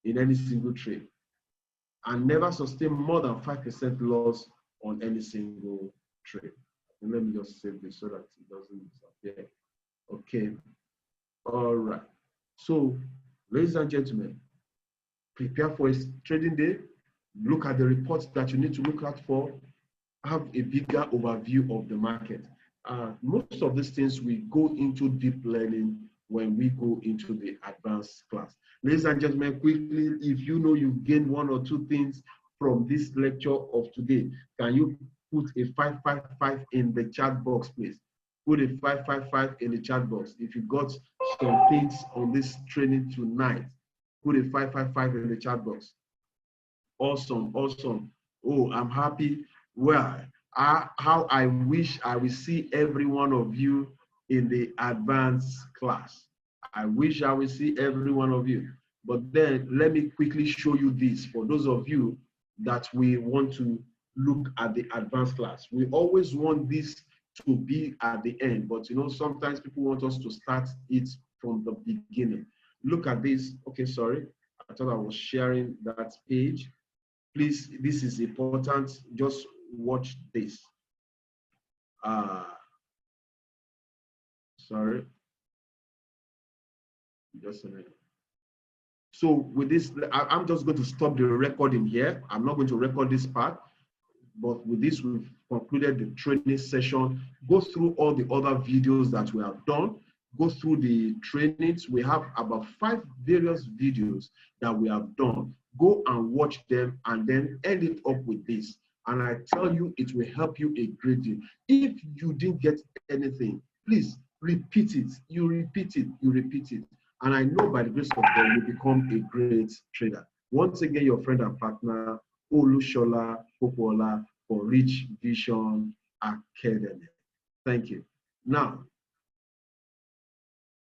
in any single trade. And never sustain more than 5% loss on any single trade. And let me just save this so that it doesn't disappear. Okay. All right. So, ladies and gentlemen, prepare for a trading day. Look at the reports that you need to look out for. Have a bigger overview of the market. Most of these things we go into deep learning when we go into the advanced class. Ladies and gentlemen, quickly, if you know you've gained one or two things from this lecture of today, can you put a 555 in the chat box, please? Put a 555 in the chat box. If you got some things on this training tonight, put a 555 in the chat box. Awesome, awesome. Oh, I'm happy. Well, how I wish I will see every one of you in the advanced class. I wish I will see every one of you. But then let me quickly show you this for those of you that we want to look at the advanced class. We always want this to be at the end, but sometimes people want us to start it from the beginning. Look at this. Okay, sorry. I thought I was sharing that page. Please, this is important. Just watch this. Sorry. Just a minute. So with this, I'm just going to stop the recording here. I'm not going to record this part, but with this, we've concluded the training session. Go through all the other videos that we have done. Go through the trainings. We have about 5 various videos that we have done. Go and watch them and then end it up with this. And I tell you, it will help you a great deal. If you didn't get anything, please repeat it. You repeat it. You repeat it. And I know by the grace of God, you become a great trader. Once again, your friend and partner, Olushola Popola for Rich Vision Academy. Thank you. Now,